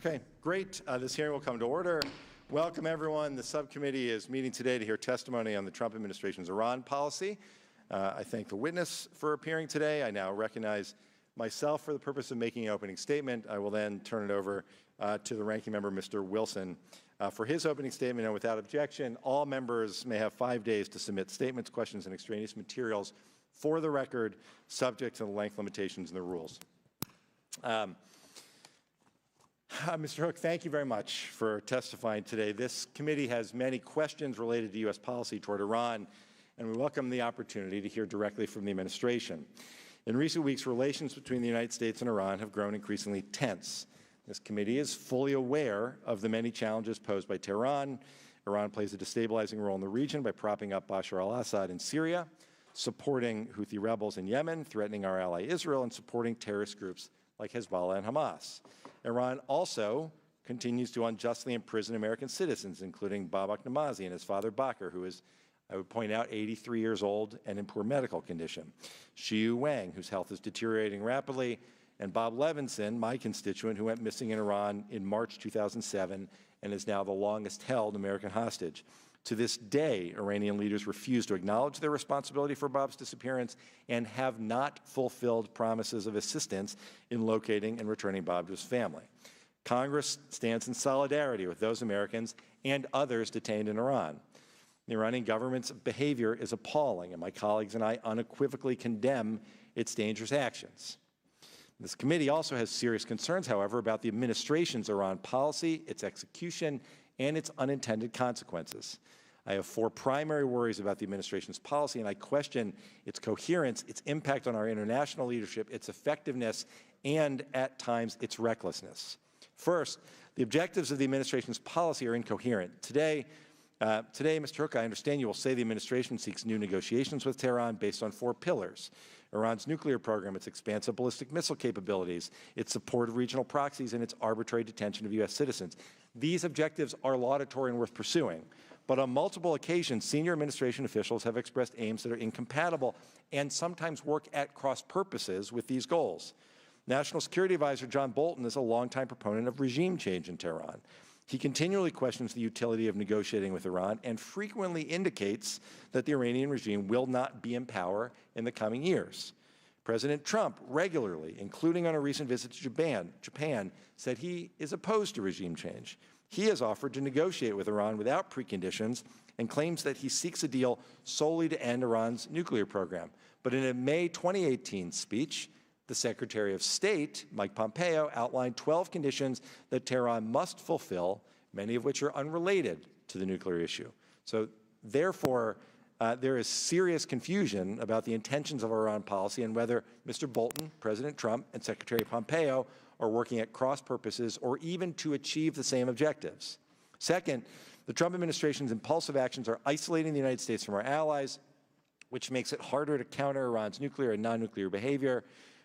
Okay, great. This hearing will come to order. Welcome, everyone. The subcommittee is meeting today to hear testimony on the Trump administration's Iran policy. I thank the witness for appearing today. I now recognize myself for the purpose of making an opening statement. I will then turn it over to the ranking member, Mr. Wilson, for his opening statement. And without objection, all members may have 5 days to submit statements, questions, and extraneous materials for the record, subject to the length limitations in the rules. Mr. Hook, thank you very much for testifying today. This committee has many questions related to U.S. policy toward Iran, and we welcome the opportunity to hear directly from the administration. In recent weeks, relations between the United States and Iran have grown increasingly tense. This committee is fully aware of the many challenges posed by Tehran. Iran plays a destabilizing role in the region by propping up Bashar al-Assad in Syria, supporting Houthi rebels in Yemen, threatening our ally Israel, and supporting terrorist groups like Hezbollah and Hamas. Iran also continues to unjustly imprison American citizens, including Babak Namazi and his father Bakr, who is, I would point out, 83 years old and in poor medical condition, Xiu Wang, whose health is deteriorating rapidly, and Bob Levinson, my constituent, who went missing in Iran in March 2007 and is now the longest-held American hostage. To this day, Iranian leaders refuse to acknowledge their responsibility for Bob's disappearance and have not fulfilled promises of assistance in locating and returning Bob to his family. Congress stands in solidarity with those Americans and others detained in Iran. The Iranian government's behavior is appalling, and my colleagues and I unequivocally condemn its dangerous actions. This committee also has serious concerns, however, about the administration's Iran policy, its execution, and its unintended consequences. I have 4 primary worries about the administration's policy, and I question its coherence, its impact on our international leadership, its effectiveness, and at times its recklessness. First, the objectives of the administration's policy are incoherent. Today, Mr. Hook, I understand you will say the administration seeks new negotiations with Tehran based on 4 pillars: Iran's nuclear program, its expansive ballistic missile capabilities, its support of regional proxies, and its arbitrary detention of U.S. citizens. These objectives are laudatory and worth pursuing, but on multiple occasions, senior administration officials have expressed aims that are incompatible and sometimes work at cross purposes with these goals. National Security Advisor John Bolton is a longtime proponent of regime change in Tehran. He continually questions the utility of negotiating with Iran and frequently indicates that the Iranian regime will not be in power in the coming years. President Trump regularly, including on a recent visit to Japan, said he is opposed to regime change. He has offered to negotiate with Iran without preconditions and claims that he seeks a deal solely to end Iran's nuclear program. But in a May 2018 speech, the Secretary of State, Mike Pompeo, outlined 12 conditions that Tehran must fulfill, many of which are unrelated to the nuclear issue. So therefore, there is serious confusion about the intentions of our Iran policy and whether Mr. Bolton, President Trump, and Secretary Pompeo are working at cross purposes or even to achieve the same objectives. Second, the Trump administration's impulsive actions are isolating the United States from our allies, which makes it harder to counter Iran's nuclear and non-nuclear behavior.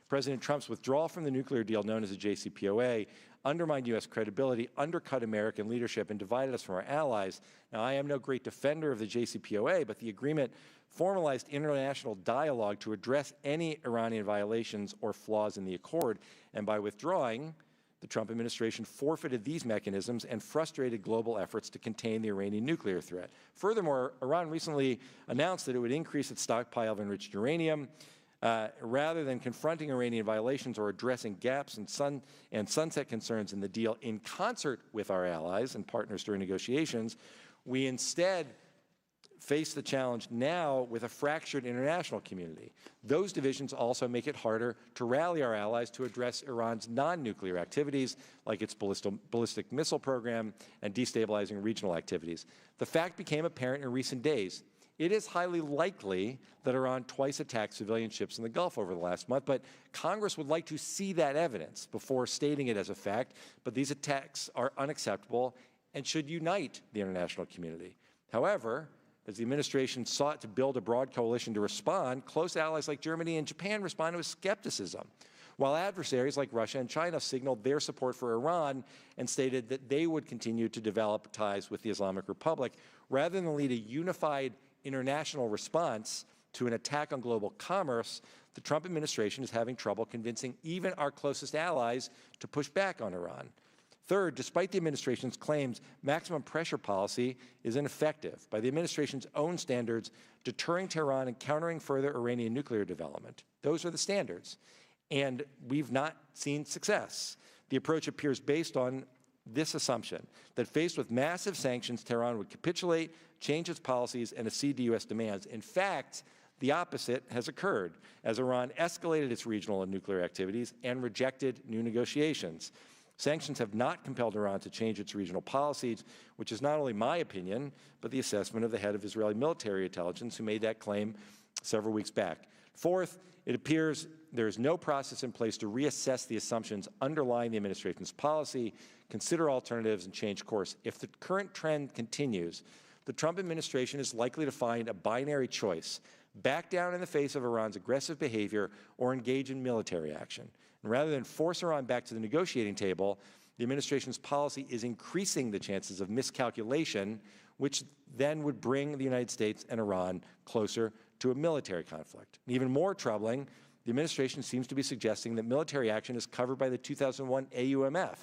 President Trump's withdrawal from the nuclear deal known as the JCPOA undermined U.S. credibility, undercut American leadership, and divided us from our allies. Now, I am no great defender of the JCPOA, but the agreement formalized international dialogue to address any Iranian violations or flaws in the accord, and by withdrawing, the Trump administration forfeited these mechanisms and frustrated global efforts to contain the Iranian nuclear threat. Furthermore, Iran recently announced that it would increase its stockpile of enriched uranium. Rather than confronting Iranian violations or addressing gaps and sunset concerns in the deal in concert with our allies and partners during negotiations, we instead face the challenge now with a fractured international community. Those divisions also make it harder to rally our allies to address Iran's non-nuclear activities, like its ballistic missile program and destabilizing regional activities. The fact became apparent in recent days. It is highly likely that Iran twice attacked civilian ships in the Gulf over the last month, but Congress would like to see that evidence before stating it as a fact. But these attacks are unacceptable and should unite the international community. However, as the administration sought to build a broad coalition to respond, close allies like Germany and Japan responded with skepticism, while adversaries like Russia and China signaled their support for Iran and stated that they would continue to develop ties with the Islamic Republic rather than lead a unified international response to an attack on global commerce. The Trump administration is having trouble convincing even our closest allies to push back on Iran. Third, despite the administration's claims, maximum pressure policy is ineffective by the administration's own standards, deterring Tehran and countering further Iranian nuclear development. Those are the standards, and we've not seen success. The approach appears based on this assumption, that faced with massive sanctions, Tehran would capitulate, change its policies, and accede to U.S. demands. In fact, the opposite has occurred, as Iran escalated its regional and nuclear activities and rejected new negotiations. Sanctions have not compelled Iran to change its regional policies, which is not only my opinion, but the assessment of the head of Israeli military intelligence, who made that claim several weeks back. Fourth, it appears there is no process in place to reassess the assumptions underlying the administration's policy, consider alternatives, and change course. If the current trend continues, the Trump administration is likely to find a binary choice: back down in the face of Iran's aggressive behavior or engage in military action. And rather than force Iran back to the negotiating table, the administration's policy is increasing the chances of miscalculation, which then would bring the United States and Iran closer to a military conflict. And even more troubling, the administration seems to be suggesting that military action is covered by the 2001 AUMF,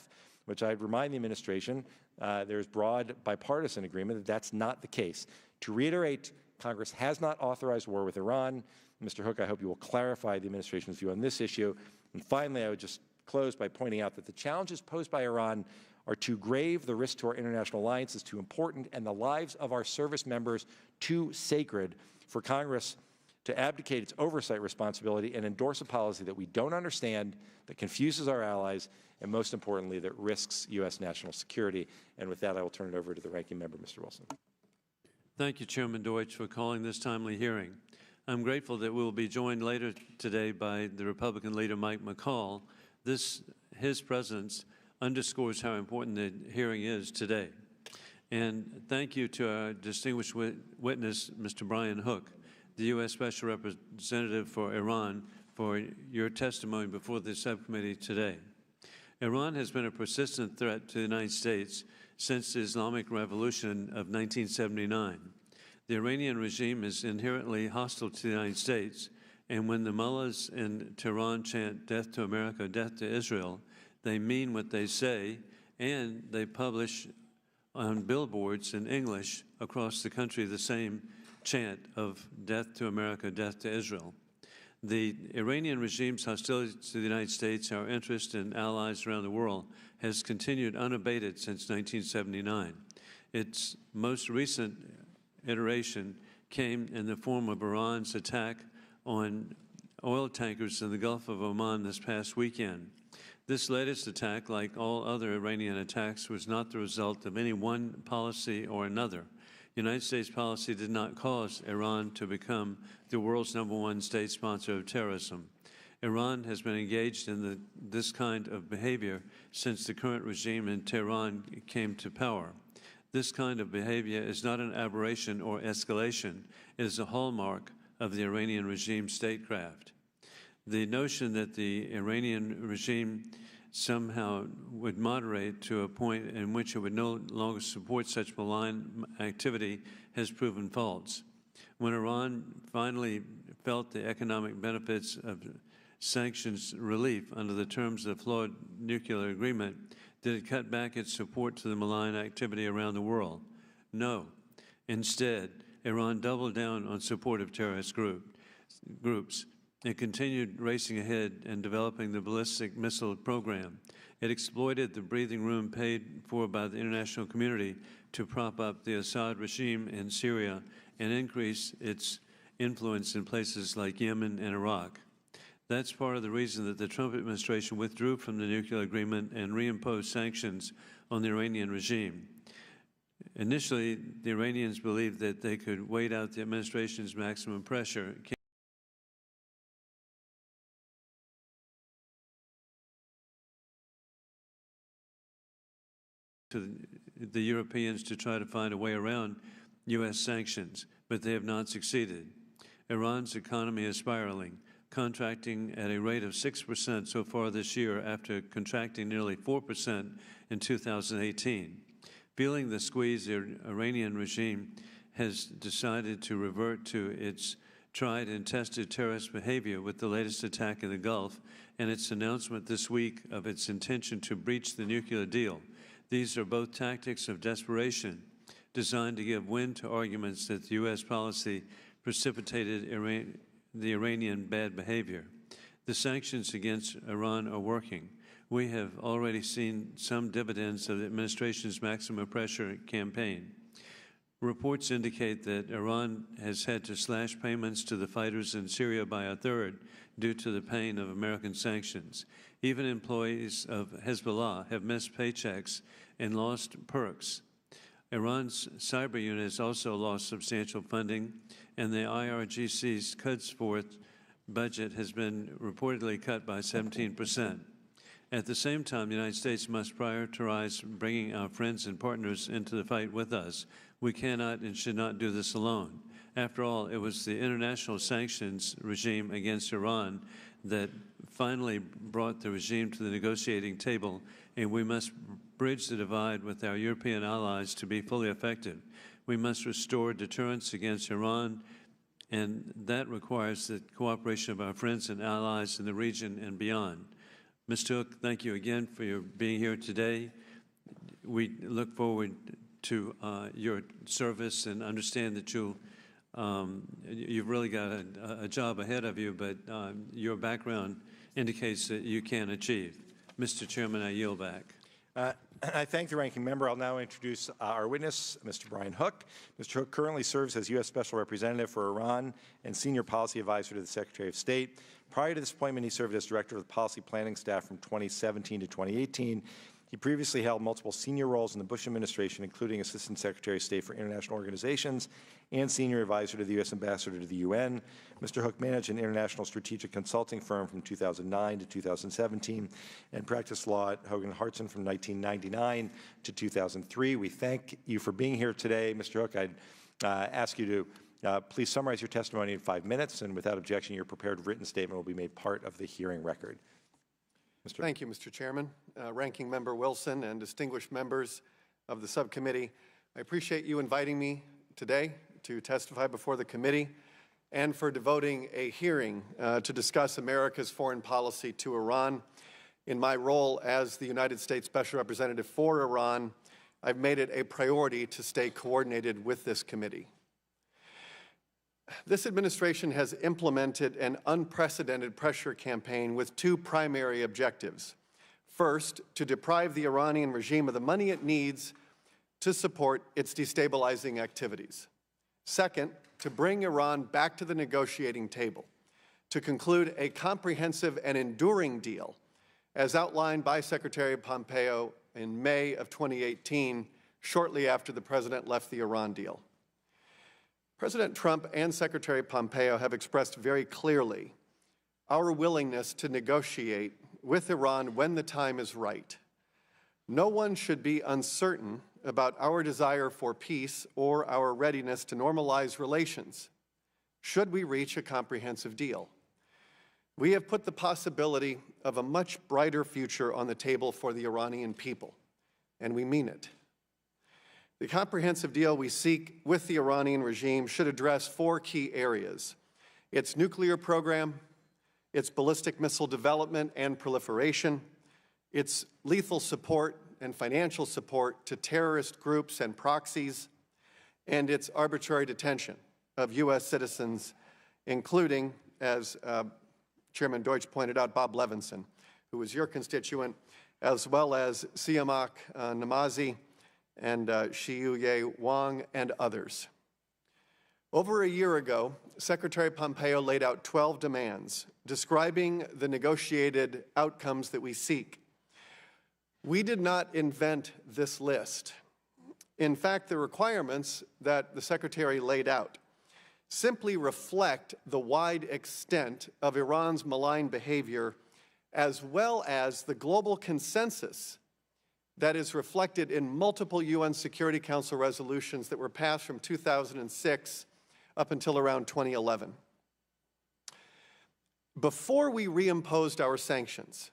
which I'd remind the administration there's broad bipartisan agreement that that's not the case. To reiterate, Congress has not authorized war with Iran. Mr. Hook, I hope you will clarify the administration's view on this issue. And finally, I would just close by pointing out that the challenges posed by Iran are too grave, the risk to our international alliance is too important, and the lives of our service members too sacred for Congress to abdicate its oversight responsibility and endorse a policy that we don't understand, that confuses our allies, and most importantly, that risks U.S. national security. And with that, I will turn it over to the ranking member, Mr. Wilson. Thank you, Chairman Deutsch, for calling this timely hearing. I'm grateful that we will be joined later today by the Republican leader, Mike McCall. His presence underscores how important the hearing is today. And thank you to our distinguished witness, Mr. Brian Hook, the U.S. Special Representative for Iran, for your testimony before the subcommittee today. Iran has been a persistent threat to the United States since the Islamic Revolution of 1979. The Iranian regime is inherently hostile to the United States, and when the mullahs in Tehran chant "Death to America, death to Israel," they mean what they say, and they publish on billboards in English across the country the same chant of "Death to America, death to Israel." The Iranian regime's hostility to the United States, our interest in allies around the world, has continued unabated since 1979. Its most recent iteration came in the form of Iran's attack on oil tankers in the Gulf of Oman this past weekend. This latest attack, like all other Iranian attacks, was not the result of any one policy or another. United States policy did not cause Iran to become the world's #1 state sponsor of terrorism. Iran has been engaged in this kind of behavior since the current regime in Tehran came to power. This kind of behavior is not an aberration or escalation. It is a hallmark of the Iranian regime statecraft. The notion that the Iranian regime somehow would moderate to a point in which it would no longer support such malign activity has proven false. When Iran finally felt the economic benefits of sanctions relief under the terms of the flawed nuclear agreement, did it cut back its support to the malign activity around the world? No. Instead, Iran doubled down on support of terrorist groups. It continued racing ahead and developing the ballistic missile program. It exploited the breathing room paid for by the international community to prop up the Assad regime in Syria and increase its influence in places like Yemen and Iraq. That's part of the reason that the Trump administration withdrew from the nuclear agreement and reimposed sanctions on the Iranian regime. Initially, the Iranians believed that they could wait out the administration's maximum pressure to the Europeans to try to find a way around U.S. sanctions, but they have not succeeded. Iran's economy is spiraling, contracting at a rate of 6% so far this year after contracting nearly 4% in 2018. Feeling the squeeze, the Iranian regime has decided to revert to its tried and tested terrorist behavior with the latest attack in the Gulf and its announcement this week of its intention to breach the nuclear deal. These are both tactics of desperation designed to give wind to arguments that the U.S. policy precipitated the Iranian bad behavior. The sanctions against Iran are working. We have already seen some dividends of the administration's maximum pressure campaign. Reports indicate that Iran has had to slash payments to the fighters in Syria by a third due to the pain of American sanctions. Even employees of Hezbollah have missed paychecks and lost perks. Iran's cyber unit has also lost substantial funding, and the Irgc's cuts forth budget has been reportedly cut by 17%. At the same time, the United States must prioritize bringing our friends and partners into the fight with us. We cannot and should not do this alone. After all, it was the international sanctions regime against Iran that finally brought the regime to the negotiating table, and we must bridge the divide with our European allies to be fully effective. We must restore deterrence against Iran, and that requires the cooperation of our friends and allies in the region and beyond. Mr. Hook, thank you again for your being here today. We look forward to your service and understand that you've really got a job ahead of you, but your background indicates that you can achieve. Mr. Chairman, I yield back. I thank the ranking member. I'll now introduce our witness, Mr. Brian Hook. Mr. Hook currently serves as U.S. Special Representative for Iran and Senior Policy Advisor to the Secretary of State. Prior to this appointment, he served as Director of the Policy Planning Staff from 2017 to 2018. He previously held multiple senior roles in the Bush administration, including Assistant Secretary of State for International Organizations and Senior Advisor to the U.S. Ambassador to the UN. Mr. Hook managed an international strategic consulting firm from 2009 to 2017 and practiced law at Hogan Hartson from 1999 to 2003. We thank you for being here today. Mr. Hook, I'd ask you to please summarize your testimony in 5 minutes, and without objection, your prepared written statement will be made part of the hearing record. Thank you, Mr. Chairman, Ranking Member Wilson, and distinguished members of the subcommittee. I appreciate you inviting me today to testify before the committee and for devoting a hearing to discuss America's foreign policy to Iran. In my role as the United States Special Representative for Iran, I've made it a priority to stay coordinated with this committee. This administration has implemented an unprecedented pressure campaign with two primary objectives. First, to deprive the Iranian regime of the money it needs to support its destabilizing activities. Second, to bring Iran back to the negotiating table, to conclude a comprehensive and enduring deal, as outlined by Secretary Pompeo in May of 2018, shortly after the President left the Iran deal. President Trump and Secretary Pompeo have expressed very clearly our willingness to negotiate with Iran when the time is right. No one should be uncertain about our desire for peace or our readiness to normalize relations should we reach a comprehensive deal. We have put the possibility of a much brighter future on the table for the Iranian people, and we mean it. The comprehensive deal we seek with the Iranian regime should address four key areas: its nuclear program, its ballistic missile development and proliferation, its lethal support and financial support to terrorist groups and proxies, and its arbitrary detention of U.S. citizens, including, as Chairman Deutsch pointed out, Bob Levinson, who was your constituent, as well as Siamak Namazi, and Xiuye Wang, and others. Over a year ago, Secretary Pompeo laid out 12 demands describing the negotiated outcomes that we seek. We did not invent this list. In fact, the requirements that the Secretary laid out simply reflect the wide extent of Iran's malign behavior, as well as the global consensus that is reflected in multiple UN Security Council resolutions that were passed from 2006 up until around 2011. Before we reimposed our sanctions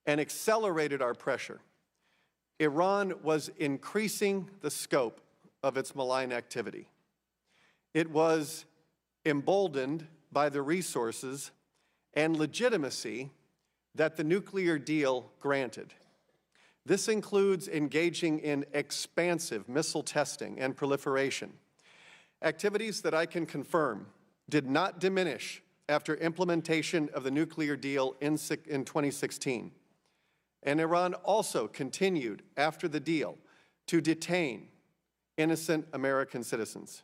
and accelerated our pressure, Iran was increasing the scope of its malign activity. It was emboldened by the resources and legitimacy that the nuclear deal granted. This includes engaging in expansive missile testing and proliferation, activities that I can confirm did not diminish after implementation of the nuclear deal in 2016. And Iran also continued after the deal to detain innocent American citizens.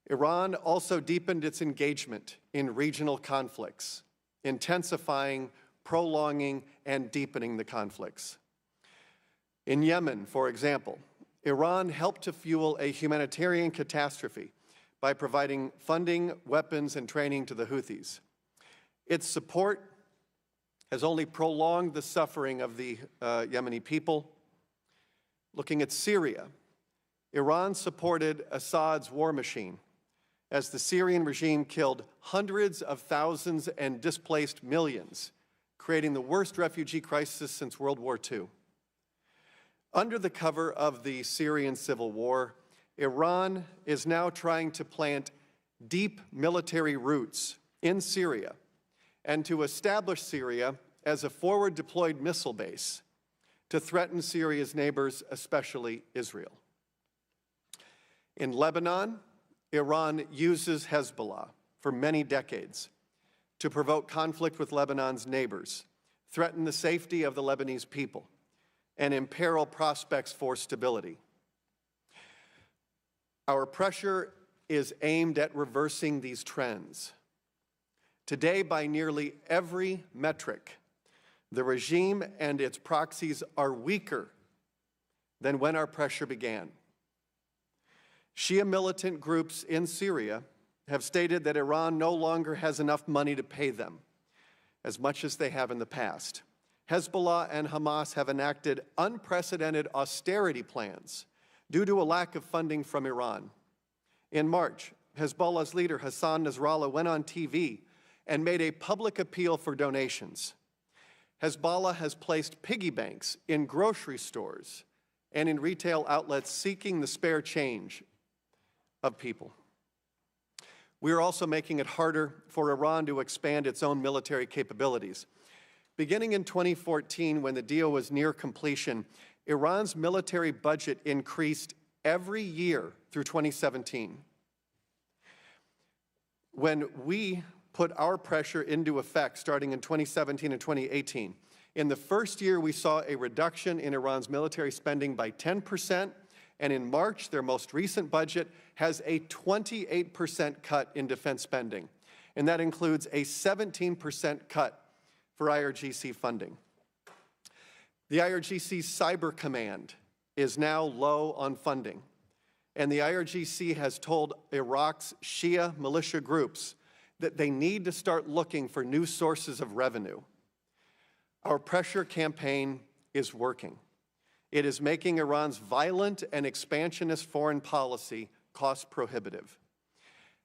Iran also deepened its engagement in regional conflicts, intensifying, prolonging, and deepening the conflicts. In Yemen, for example, Iran helped to fuel a humanitarian catastrophe by providing funding, weapons, and training to the Houthis. Its support has only prolonged the suffering of the Yemeni people. Looking at Syria, Iran supported Assad's war machine as the Syrian regime killed hundreds of thousands and displaced millions, creating the worst refugee crisis since World War II. Under the cover of the Syrian civil war, Iran is now trying to plant deep military roots in Syria and to establish Syria as a forward-deployed missile base to threaten Syria's neighbors, especially Israel. In Lebanon, Iran uses Hezbollah for many decades to provoke conflict with Lebanon's neighbors, threaten the safety of the Lebanese people, and imperil prospects for stability. Our pressure is aimed at reversing these trends. Today, by nearly every metric, the regime and its proxies are weaker than when our pressure began. Shia militant groups in Syria have stated that Iran no longer has enough money to pay them, as much as they have in the past. Hezbollah and Hamas have enacted unprecedented austerity plans due to a lack of funding from Iran. In March, Hezbollah's leader Hassan Nasrallah went on TV and made a public appeal for donations. Hezbollah has placed piggy banks in grocery stores and in retail outlets seeking the spare change of people. We are also making it harder for Iran to expand its own military capabilities. Beginning in 2014, when the deal was near completion, Iran's military budget increased every year through 2017. When we put our pressure into effect starting in 2017 and 2018, in the first year we saw a reduction in Iran's military spending by 10%, and in March, their most recent budget has a 28% cut in defense spending, and that includes a 17% cut for Irgc funding. The Irgc Cyber Command is now low on funding, and the Irgc has told Iraq's Shia militia groups that they need to start looking for new sources of revenue. Our pressure campaign is working. It is making Iran's violent and expansionist foreign policy cost prohibitive.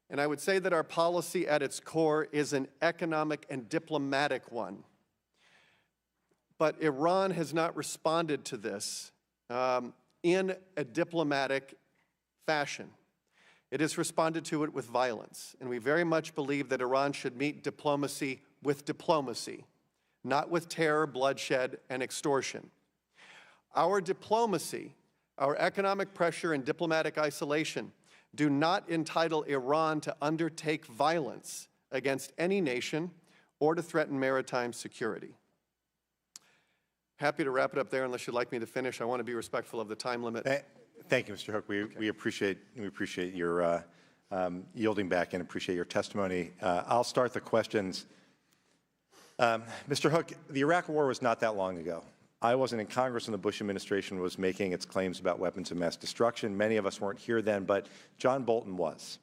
And I would say that our policy at its core is an economic and diplomatic one. But Iran has not responded to this in a diplomatic fashion. It has responded to it with violence. And we very much believe that Iran should meet diplomacy with diplomacy, not with terror, bloodshed, and extortion. Our diplomacy, our economic pressure, and diplomatic isolation do not entitle Iran to undertake violence against any nation or to threaten maritime security. Happy to wrap it up there unless you'd like me to finish. I want to be respectful of the time limit. Thank you, Mr. Hook. We appreciate your yielding back and appreciate your testimony. I'll start the questions. Mr. Hook, the Iraq War was not that long ago. I wasn't in Congress when the Bush administration was making its claims about weapons of mass destruction. Many of us weren't here then, but John Bolton was.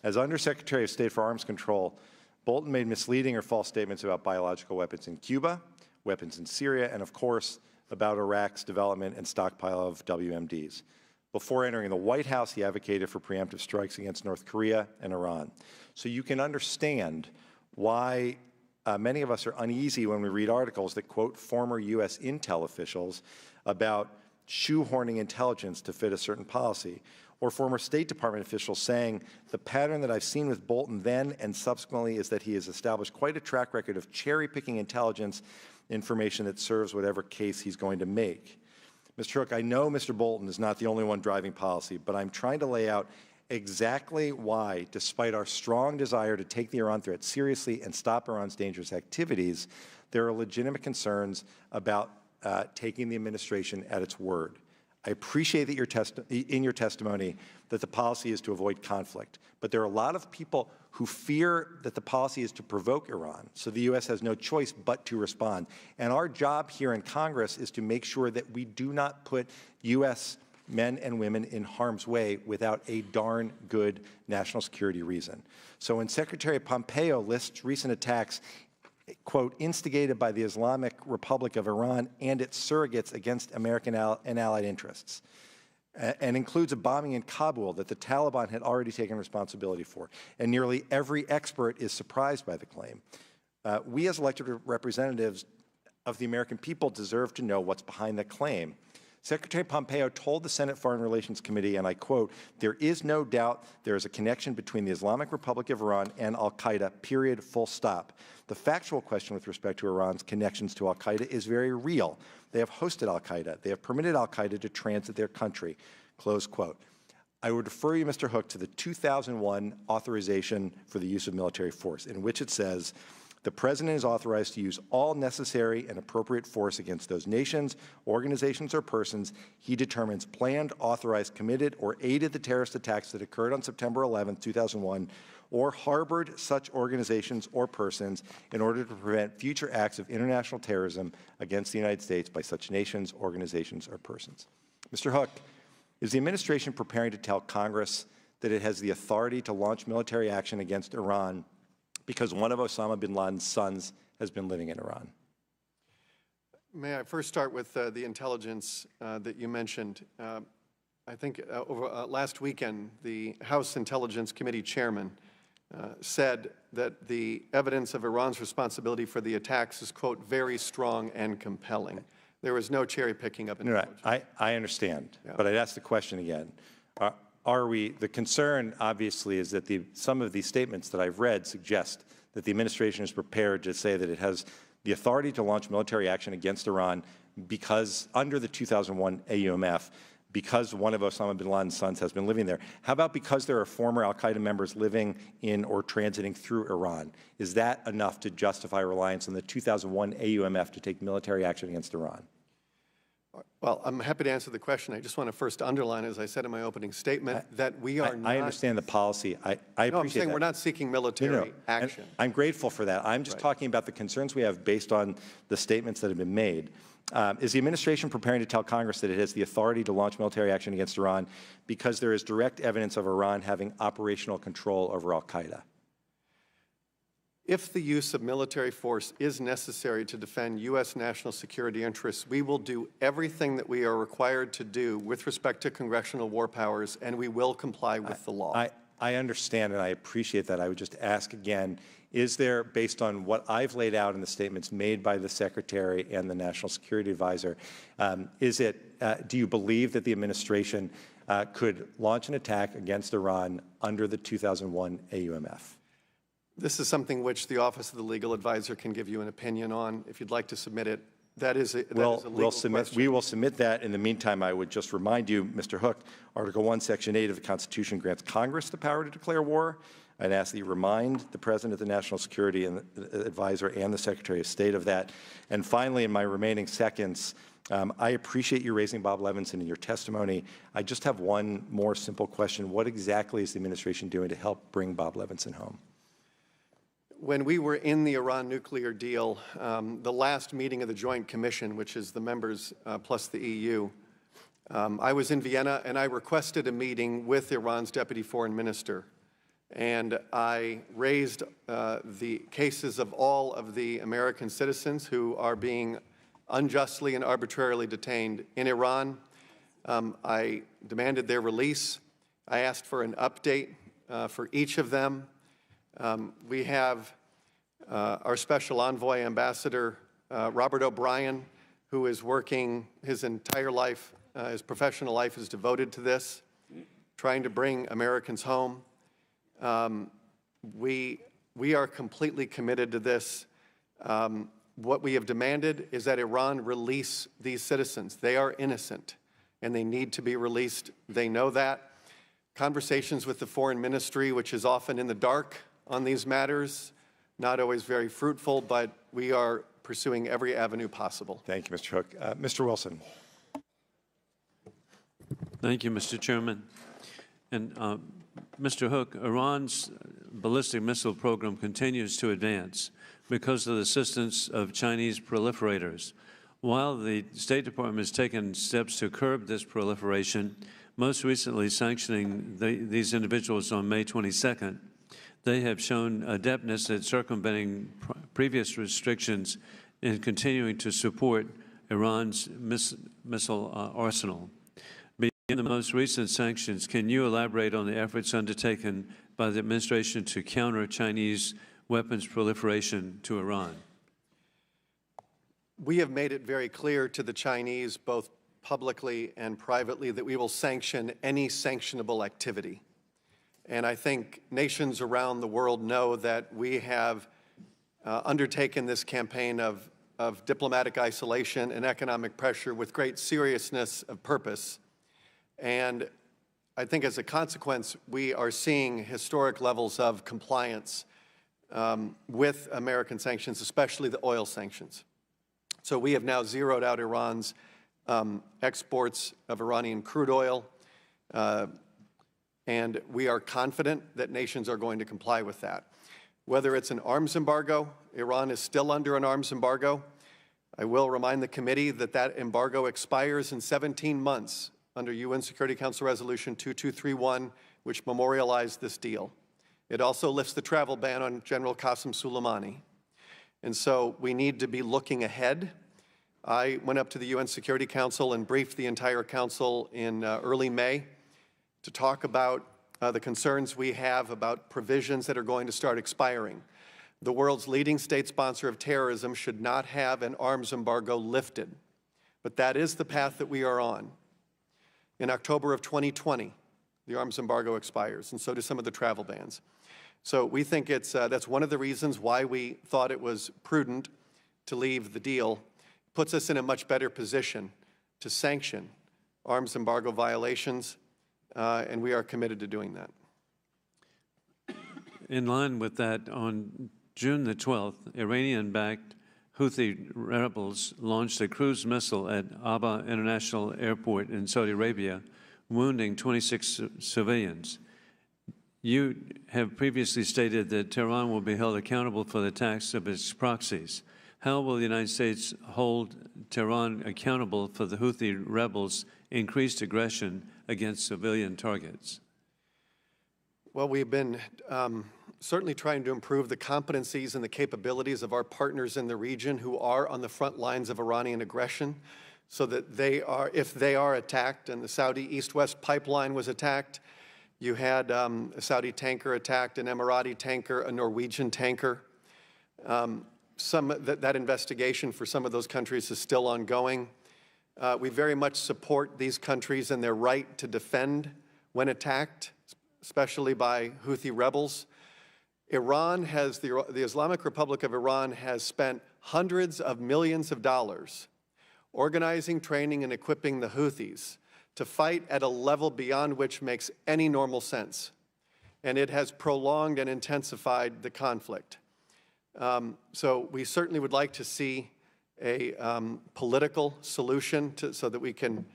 As Undersecretary of State for Arms Control, Bolton made misleading or false statements about biological weapons in Cuba, weapons in Syria, and of course, about Iraq's development and stockpile of WMDs. Before entering the White House, he advocated for preemptive strikes against North Korea and Iran. So you can understand why many of us are uneasy when we read articles that quote former U.S. intel officials about shoehorning intelligence to fit a certain policy, or former State Department officials saying the pattern that I've seen with Bolton then and subsequently is that he has established quite a track record of cherry-picking intelligence information that serves whatever case he's going to make. Mr. Hook, I know Mr. Bolton is not the only one driving policy, but I'm trying to lay out exactly why, despite our strong desire to take the Iran threat seriously and stop Iran's dangerous activities, there are legitimate concerns about taking the administration at its word. I appreciate that in your testimony that the policy is to avoid conflict, but there are a lot of people who fear that the policy is to provoke Iran, so the U.S. has no choice but to respond. And our job here in Congress is to make sure that we do not put U.S. men and women in harm's way without a darn good national security reason. So when Secretary Pompeo lists recent attacks, quote, instigated by the Islamic Republic of Iran and its surrogates against American and allied interests, and includes a bombing in Kabul that the Taliban had already taken responsibility for. And nearly every expert is surprised by the claim. We as elected representatives of the American people deserve to know what's behind the claim. Secretary Pompeo told the Senate Foreign Relations Committee, and I quote, "There is no doubt there is a connection between the Islamic Republic of Iran and al-Qaeda, period, full stop. The factual question with respect to Iran's connections to al-Qaeda is very real. They have hosted al-Qaeda. They have permitted al-Qaeda to transit their country," close quote. I would refer you, Mr. Hook, to the 2001 authorization for the use of military force, in which it says, "The President is authorized to use all necessary and appropriate force against those nations, organizations, or persons he determines planned, authorized, committed, or aided the terrorist attacks that occurred on September 11, 2001, or harbored such organizations or persons in order to prevent future acts of international terrorism against the United States by such nations, organizations, or persons." Mr. Hook, is the administration preparing to tell Congress that it has the authority to launch military action against Iran because one of Osama bin Laden's sons has been living in Iran? May I first start with the intelligence that you mentioned? I think last weekend, the House Intelligence Committee chairman said that the evidence of Iran's responsibility for the attacks is, quote, very strong and compelling. There was no cherry picking up intelligence. I understand, but I'd ask the question again. The concern, obviously, is that some of these statements that I've read suggest that the administration is prepared to say that it has the authority to launch military action against Iran because, under the 2001 AUMF, because one of Osama bin Laden's sons has been living there. How about because there are former al-Qaeda members living in or transiting through Iran? Is that enough to justify reliance on the 2001 AUMF to take military action against Iran? Well, I'm happy to answer the question. I just want to first underline, as I said in my opening statement, that we are not— I understand the policy. I appreciate No, I'm saying that. we're not seeking military action. And I'm grateful for that. I'm just talking about the concerns we have based on the statements that have been made. Is the administration preparing to tell Congress that it has the authority to launch military action against Iran because there is direct evidence of Iran having operational control over al-Qaeda? If the use of military force is necessary to defend U.S. national security interests, we will do everything that we are required to do with respect to congressional war powers, and we will comply with the law. I understand, and I appreciate that. I would just ask again, is there, based on what I've laid out in the statements made by the Secretary and the National Security Advisor, do you believe that the administration could launch an attack against Iran under the 2001 AUMF? This is something which the Office of the Legal Advisor can give you an opinion on. If you'd like to submit it, that is a legal question. We will submit that. In the meantime, I would just remind you, Mr. Hook, Article 1, Section 8 of the Constitution grants Congress the power to declare war. I'd ask that you remind the President of the National Security Advisor and the Secretary of State of that. And finally, in my remaining seconds, I appreciate you raising Bob Levinson in your testimony. I just have one more simple question. What exactly is the administration doing to help bring Bob Levinson home? When we were in the Iran nuclear deal, the last meeting of the Joint Commission, which is the members plus the EU, I was in Vienna and I requested a meeting with Iran's Deputy Foreign Minister. And I raised the cases of all of the American citizens who are being unjustly and arbitrarily detained in Iran. I demanded their release. I asked for an update for each of them. We have our special envoy, Ambassador Robert O'Brien, who is working his entire life, his professional life is devoted to this, trying to bring Americans home. We are completely committed to this. What we have demanded is that Iran release these citizens. They are innocent, and they need to be released. They know that. Conversations with the foreign ministry, which is often in the dark on these matters, not always very fruitful, but we are pursuing every avenue possible. Thank you, Mr. Hook. Mr. Wilson. Thank you, Mr. Chairman. And Mr. Hook, Iran's ballistic missile program continues to advance because of the assistance of Chinese proliferators. While the State Department has taken steps to curb this proliferation, most recently sanctioning these individuals on May 22nd, they have shown adeptness at circumventing previous restrictions and continuing to support Iran's missile arsenal. Beyond the most recent sanctions, can you elaborate on the efforts undertaken by the administration to counter Chinese weapons proliferation to Iran? We have made it very clear to the Chinese, both publicly and privately, that we will sanction any sanctionable activity. And I think nations around the world know that we have undertaken this campaign of diplomatic isolation and economic pressure with great seriousness of purpose. And I think as a consequence, we are seeing historic levels of compliance with American sanctions, especially the oil sanctions. So we have now zeroed out Iran's exports of Iranian crude oil, and we are confident that nations are going to comply with that. Whether it's an arms embargo, Iran is still under an arms embargo. I will remind the committee that that embargo expires in 17 months under UN Security Council Resolution 2231, which memorialized this deal. It also lifts the travel ban on General Qasem Soleimani. And so we need to be looking ahead. I went up to the UN Security Council and briefed the entire council in early May to talk about the concerns we have about provisions that are going to start expiring. The world's leading state sponsor of terrorism should not have an arms embargo lifted, but that is the path that we are on. In October of 2020, the arms embargo expires, and so do some of the travel bans. So we think that's one of the reasons why we thought it was prudent to leave the deal. Puts us in a much better position to sanction arms embargo violations, and we are committed to doing that. In line with that, on June the 12th, Iranian-backed Houthi rebels launched a cruise missile at Aba International Airport in Saudi Arabia, wounding 26 civilians. You have previously stated that Tehran will be held accountable for the attacks of its proxies. How will the United States hold Tehran accountable for the Houthi rebels' increased aggression against civilian targets? Well, we've been certainly trying to improve the competencies and the capabilities of our partners in the region who are on the front lines of Iranian aggression, so that they are, if they are attacked, and the Saudi East-West pipeline was attacked, you had a Saudi tanker attacked, an Emirati tanker, a Norwegian tanker. That investigation for some of those countries is still ongoing. We very much support these countries and their right to defend when attacked, especially by Houthi rebels. Iran has, the Islamic Republic of Iran has spent hundreds of millions of dollars organizing, training, and equipping the Houthis to fight at a level beyond which makes any normal sense. And it has prolonged and intensified the conflict. So we certainly would like to see a political solution so that we can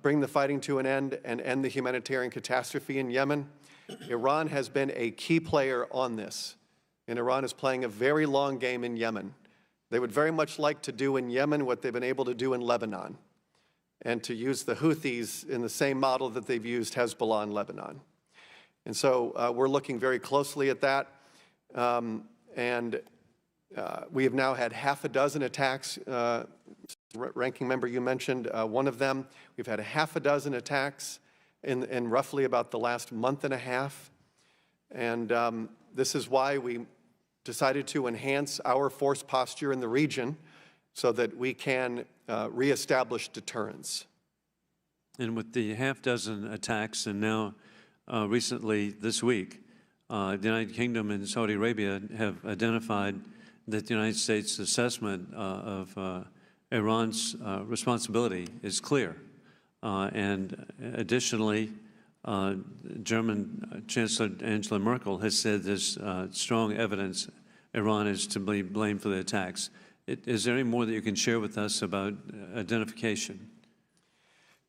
bring the fighting to an end and end the humanitarian catastrophe in Yemen. Iran has been a key player on this, and Iran is playing a very long game in Yemen. They would very much like to do in Yemen what they've been able to do in Lebanon, and to use the Houthis in the same model that they've used Hezbollah in Lebanon. And so we're looking very closely at that. We have now had half a dozen attacks. Ranking member, you mentioned one of them. We've had half a dozen attacks in roughly about the last month and a half. And this is why we decided to enhance our force posture in the region so that we can reestablish deterrence. And with the half dozen attacks, and now recently this week, the United Kingdom and Saudi Arabia have identified that the United States' assessment of Iran's responsibility is clear. And additionally, German Chancellor Angela Merkel has said there's strong evidence Iran is to be blamed for the attacks. Is there any more that you can share with us about identification?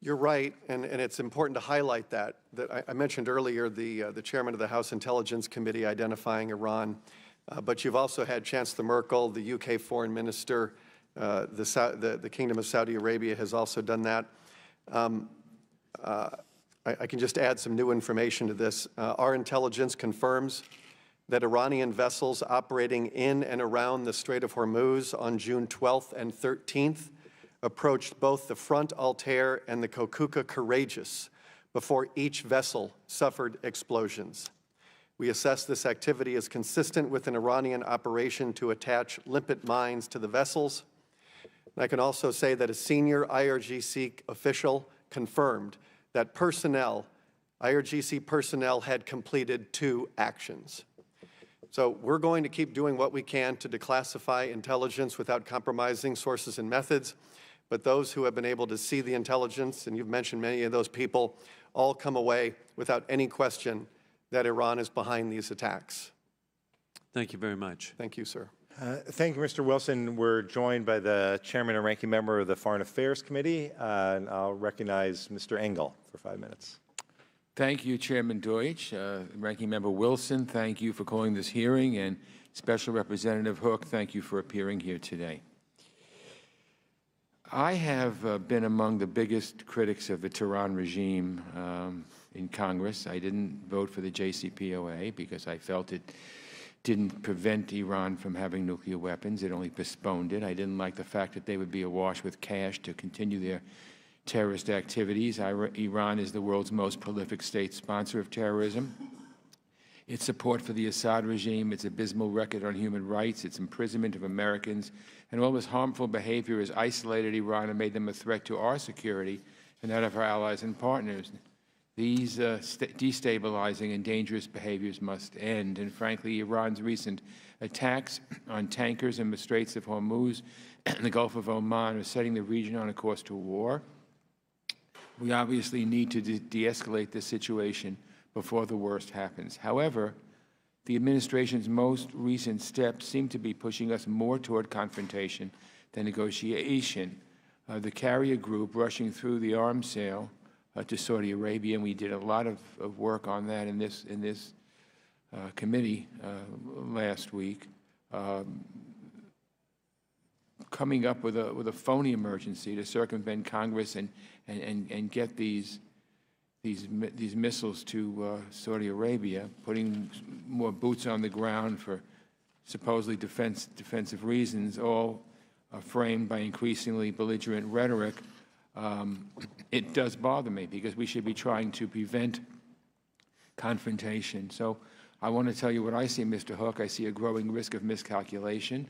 You're right, and it's important to highlight that I mentioned earlier the chairman of the House Intelligence Committee identifying Iran, but you've also had Chancellor Merkel, the UK Foreign Minister, the Kingdom of Saudi Arabia has also done that. I can just add some new information to this. Our intelligence confirms that Iranian vessels operating in and around the Strait of Hormuz on June 12th and 13th approached both the Front Altair and the Kokuka Courageous before each vessel suffered explosions. We assess this activity as consistent with an Iranian operation to attach limpet mines to the vessels. And I can also say that a senior IRGC official confirmed that IRGC personnel had completed 2 actions. So we're going to keep doing what we can to declassify intelligence without compromising sources and methods. But those who have been able to see the intelligence, and you've mentioned many of those people, all come away without any question that Iran is behind these attacks. Thank you very much. Thank you, sir. Thank you, Mr. Wilson. We're joined by the chairman and ranking member of the Foreign Affairs Committee, and I'll recognize Mr. Engel for 5 minutes. Thank you, Chairman Deutsch. Ranking Member Wilson, thank you for calling this hearing, and Special Representative Hook, thank you for appearing here today. I have been among the biggest critics of the Tehran regime in Congress. I didn't vote for the JCPOA because I felt it didn't prevent Iran from having nuclear weapons. It only postponed it. I didn't like the fact that they would be awash with cash to continue their terrorist activities. Iran is the world's most prolific state sponsor of terrorism. Its support for the Assad regime, its abysmal record on human rights, its imprisonment of Americans, and all this harmful behavior has isolated Iran and made them a threat to our security and that of our allies and partners. These destabilizing and dangerous behaviors must end. And frankly, Iran's recent attacks on tankers in the Straits of Hormuz and the Gulf of Oman are setting the region on a course to war. We obviously need to de-escalate this situation before the worst happens. However, the administration's most recent steps seem to be pushing us more toward confrontation than negotiation. The carrier group rushing through the arms sale to Saudi Arabia, and we did a lot of work on that in this committee last week, coming up with a phony emergency to circumvent Congress and get these missiles to Saudi Arabia, putting more boots on the ground for supposedly defensive reasons, all framed by increasingly belligerent rhetoric. It does bother me because we should be trying to prevent confrontation. So I want to tell you what I see, Mr. Hook. I see a growing risk of miscalculation.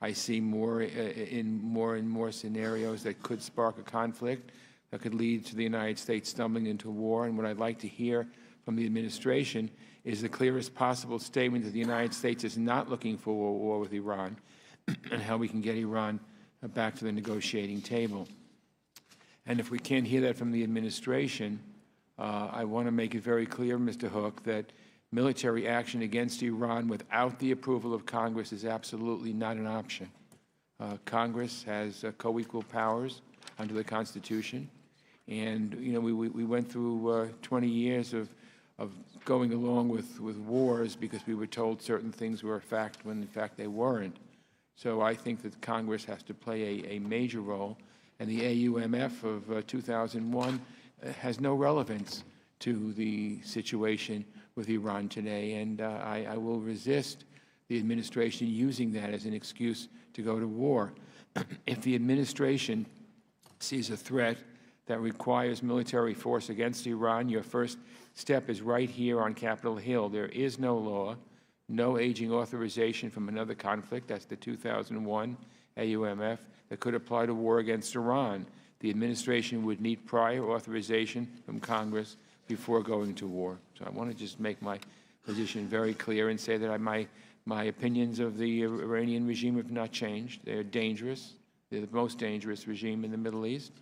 I see more and more scenarios that could spark a conflict that could lead to the United States stumbling into war. And what I'd like to hear from the administration is the clearest possible statement that the United States is not looking for a war with Iran and how we can get Iran back to the negotiating table. And if we can't hear that from the administration, I want to make it very clear, Mr. Hook, that military action against Iran without the approval of Congress is absolutely not an option. Congress has co-equal powers under the Constitution. And, you know, we went through 20 years of going along with wars because we were told certain things were a fact when, in fact, they weren't. So I think that Congress has to play a major role. And the AUMF of 2001 has no relevance to the situation with Iran today. And I will resist the administration using that as an excuse to go to war. If the administration sees a threat that requires military force against Iran, your first step is right here on Capitol Hill. There is no law, no aging authorization from another conflict, that's the 2001 AUMF, that could apply to war against Iran. The administration would need prior authorization from Congress before going to war. So I want to just make my position very clear and say that my My opinions of the Iranian regime have not changed. They're dangerous. They're the most dangerous regime in the Middle East,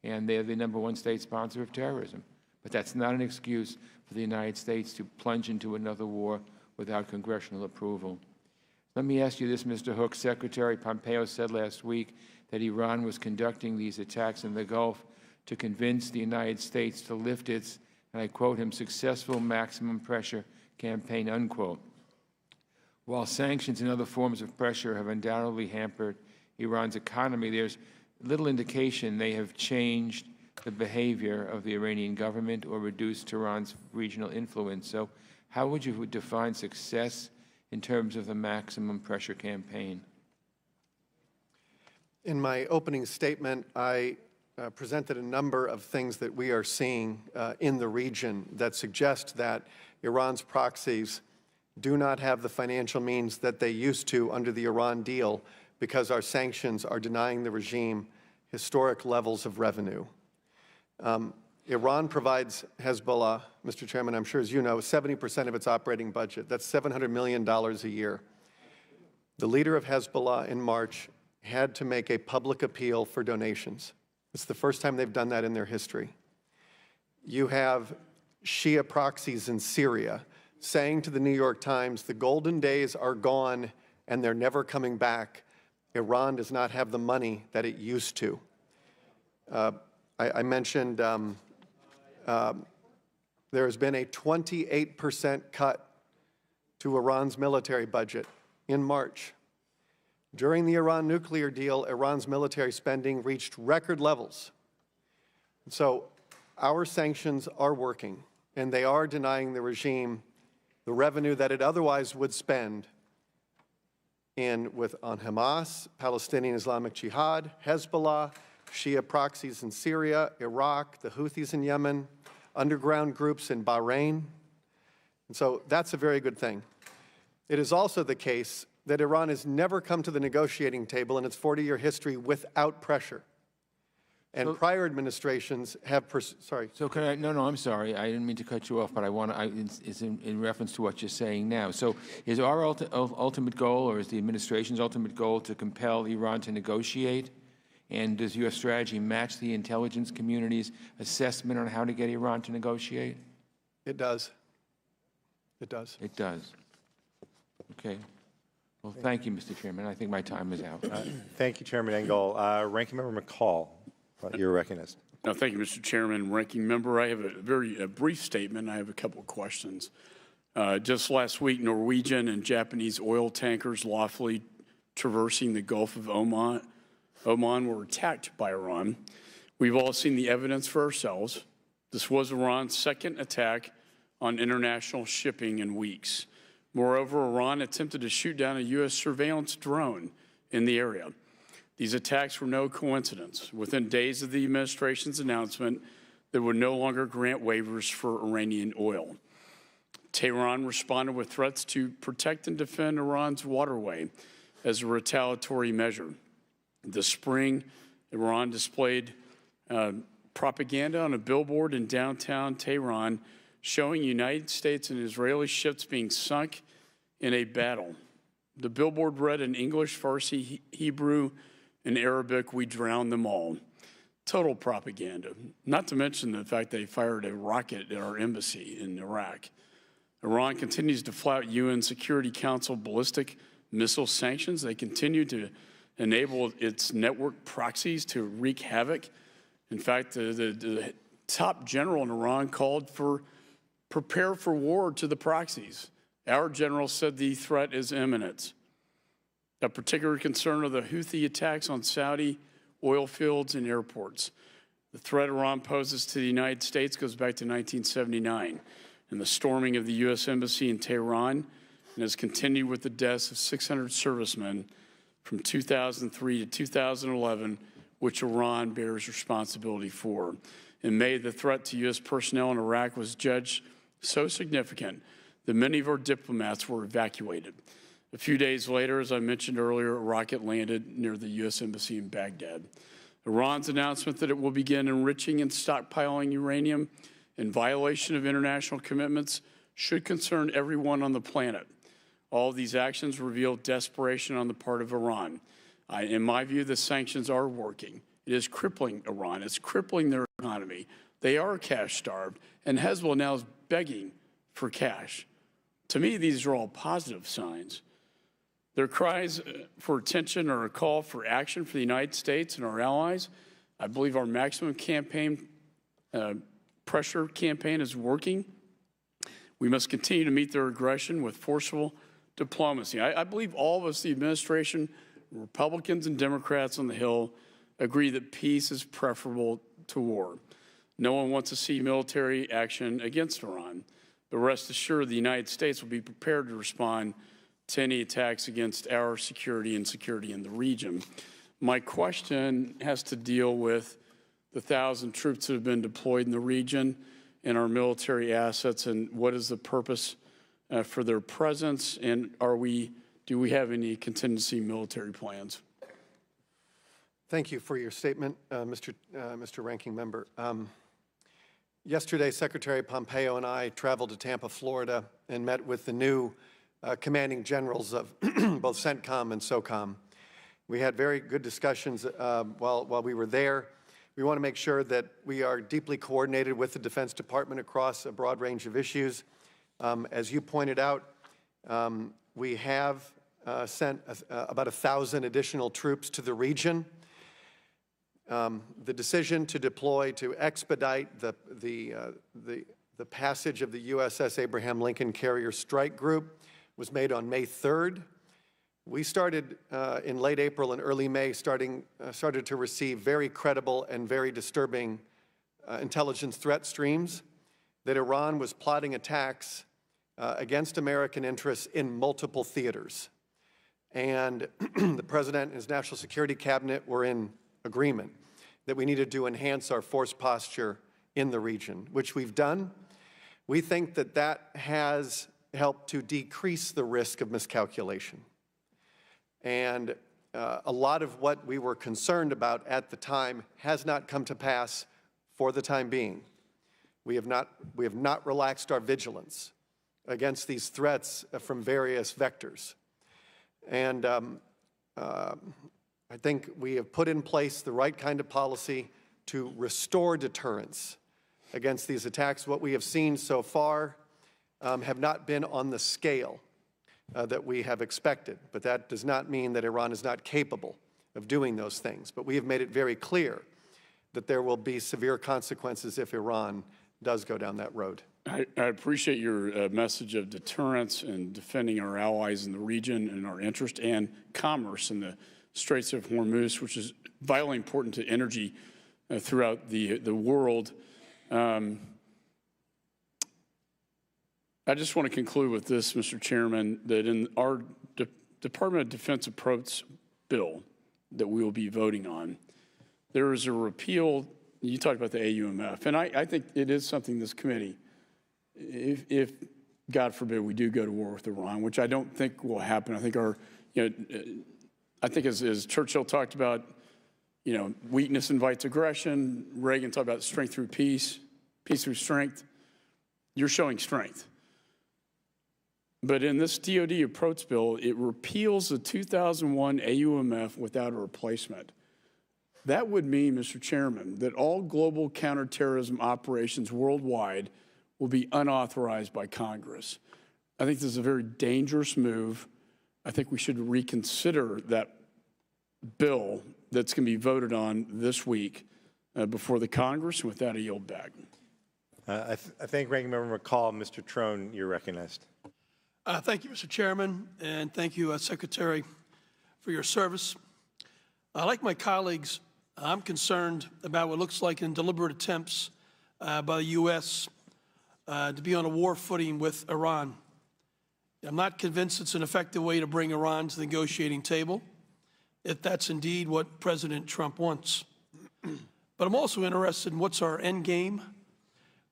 and they're the #1 state sponsor of terrorism. But that's not an excuse for the United States to plunge into another war without congressional approval. Let me ask you this, Mr. Hook. Secretary Pompeo said last week that Iran was conducting these attacks in the Gulf to convince the United States to lift its, and I quote him, successful maximum pressure campaign, unquote. While sanctions and other forms of pressure have undoubtedly hampered Iran's economy, there's little indication they have changed the behavior of the Iranian government or reduced Tehran's regional influence. So how would you define success in terms of the maximum pressure campaign? In my opening statement, I presented a number of things that we are seeing in the region that suggest that Iran's proxies do not have the financial means that they used to under the Iran deal because our sanctions are denying the regime historic levels of revenue. Iran provides Hezbollah, Mr. Chairman, I'm sure as you know, 70% of its operating budget. That's $700 million a year. The leader of Hezbollah in March had to make a public appeal for donations. It's the first time they've done that in their history. You have Shia proxies in Syria saying to the New York Times, the golden days are gone and they're never coming back. Iran does not have the money that it used to. I mentioned there has been a 28% cut to Iran's military budget in March. During the Iran nuclear deal, Iran's military spending reached record levels. So our sanctions are working, and they are denying the regime the revenue that it otherwise would spend on Hamas, Palestinian Islamic Jihad, Hezbollah, Shia proxies in Syria, Iraq, the Houthis in Yemen, underground groups in Bahrain. And so that's a very good thing. It is also the case that Iran has never come to the negotiating table in its 40-year history without pressure. And prior administrations have, sorry. So can I, no, I'm sorry. I didn't mean to cut you off, but I want to, it's in reference to what you're saying now. So is our ultimate goal, or is the administration's ultimate goal, to compel Iran to negotiate? And does your strategy match the intelligence community's assessment on how to get Iran to negotiate? It does. It does. It does. Okay. Well, thank you, Mr. Chairman. I think my time is out. Thank you, Chairman Engel. Ranking Member McCall, you're recognized. No, thank you, Mr. Chairman. Ranking Member, I have a very brief statement. I have a couple of questions. Just last week, Norwegian and Japanese oil tankers lawfully traversing the Gulf of Oman were attacked by Iran. We've all seen the evidence for ourselves. This was Iran's second attack on international shipping in weeks. Moreover, Iran attempted to shoot down a U.S. surveillance drone in the area. These attacks were no coincidence. Within days of the administration's announcement, they would no longer grant waivers for Iranian oil. Tehran responded with threats to protect and defend Iran's waterway as a retaliatory measure. This spring, Iran displayed propaganda on a billboard in downtown Tehran showing United States and Israeli ships being sunk in a battle. The billboard read in English, Farsi, Hebrew, and Arabic, "We drowned them all." Total propaganda, not to mention the fact they fired a rocket at our embassy in Iraq. Iran continues to flout UN Security Council ballistic missile sanctions. They continue to enable its network proxies to wreak havoc. In fact, the top general in Iran called for prepare for war to the proxies. Our general said the threat is imminent. A particular concern are the Houthi attacks on Saudi oil fields and airports. The threat Iran poses to the United States goes back to 1979 and the storming of the U.S. Embassy in Tehran, and has continued with the deaths of 600 servicemen from 2003 to 2011, which Iran bears responsibility for. In May, the threat to U.S. personnel in Iraq was judged so significant that many of our diplomats were evacuated. A few days later, as I mentioned earlier, a rocket landed near the U.S. Embassy in Baghdad. Iran's announcement that it will begin enriching and stockpiling uranium in violation of international commitments should concern everyone on the planet. All of these actions reveal desperation on the part of Iran. In my view, the sanctions are working. It is crippling Iran. It's crippling their economy. They are cash-starved, and Hezbollah now is begging for cash. To me, these are all positive signs. Their cries for attention are a call for action for the United States and our allies. I believe our maximum campaign, pressure campaign is working. We must continue to meet their aggression with forceful diplomacy. I believe all of us, the administration, Republicans and Democrats on the Hill, agree that peace is preferable to war. No one wants to see military action against Iran, but rest assured the United States will be prepared to respond to any attacks against our security and security in the region. My question has to deal with the 1,000 troops that have been deployed in the region and our military assets, and what is the purpose for their presence, and do we have any contingency military plans? Thank you for your statement, Mr. Ranking Member. Yesterday, Secretary Pompeo and I traveled to Tampa, Florida, and met with the new commanding generals of both CENTCOM and SOCOM. We had very good discussions while we were there. We want to make sure that we are deeply coordinated with the Defense Department across a broad range of issues. As you pointed out, we have sent about 1,000 additional troops to the region. The decision to deploy to expedite the passage of the USS Abraham Lincoln Carrier Strike Group was made on May 3rd. We started in late April and early May, started to receive very credible and very disturbing intelligence threat streams that Iran was plotting attacks against American interests in multiple theaters. And the President and his National Security Cabinet were in agreement that we needed to enhance our force posture in the region, which we've done. We think that that has helped to decrease the risk of miscalculation. And a lot of what we were concerned about at the time has not come to pass for the time being. We have not relaxed our vigilance against these threats from various vectors. And I think we have put in place the right kind of policy to restore deterrence against these attacks. What we have seen so far have not been on the scale that we have expected, but that does not mean that Iran is not capable of doing those things. But we have made it very clear that there will be severe consequences if Iran does go down that road. I appreciate your message of deterrence and defending our allies in the region and our interest and commerce in the Straits of Hormuz, which is vitally important to energy throughout the world. I just want to conclude with this, Mr. Chairman, that in our Department of Defense approach bill that we will be voting on, there is a repeal. You talked about the AUMF, and I think it is something this committee, if God forbid we do go to war with Iran, which I don't think will happen. I think I think as Churchill talked about, weakness invites aggression. Reagan talked about strength through peace, peace through strength. You're showing strength. But in this DOD approach bill, it repeals the 2001 AUMF without a replacement. That would mean, Mr. Chairman, that all global counterterrorism operations worldwide will be unauthorized by Congress. I think this is a very dangerous move. I think we should reconsider that bill that's going to be voted on this week before the Congress. And with that, I yield back. I thank Ranking Member McCall. Mr. Trone, you're recognized. Thank you, Mr. Chairman, and thank you, Secretary, for your service. Like my colleagues, I'm concerned about what looks like deliberate attempts by the U.S. To be on a war footing with Iran. I'm not convinced it's an effective way to bring Iran to the negotiating table, if that's indeed what President Trump wants. But I'm also interested in what's our end game.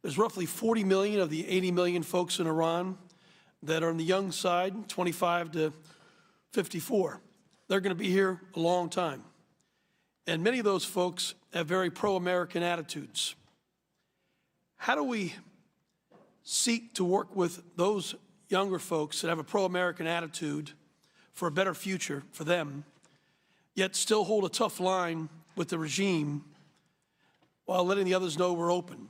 There's roughly 40 million of the 80 million folks in Iran that are on the young side, 25 to 54. They're going to be here a long time. And many of those folks have very pro-American attitudes. How do we seek to work with those younger folks that have a pro-American attitude for a better future for them, yet still hold a tough line with the regime while letting the others know we're open.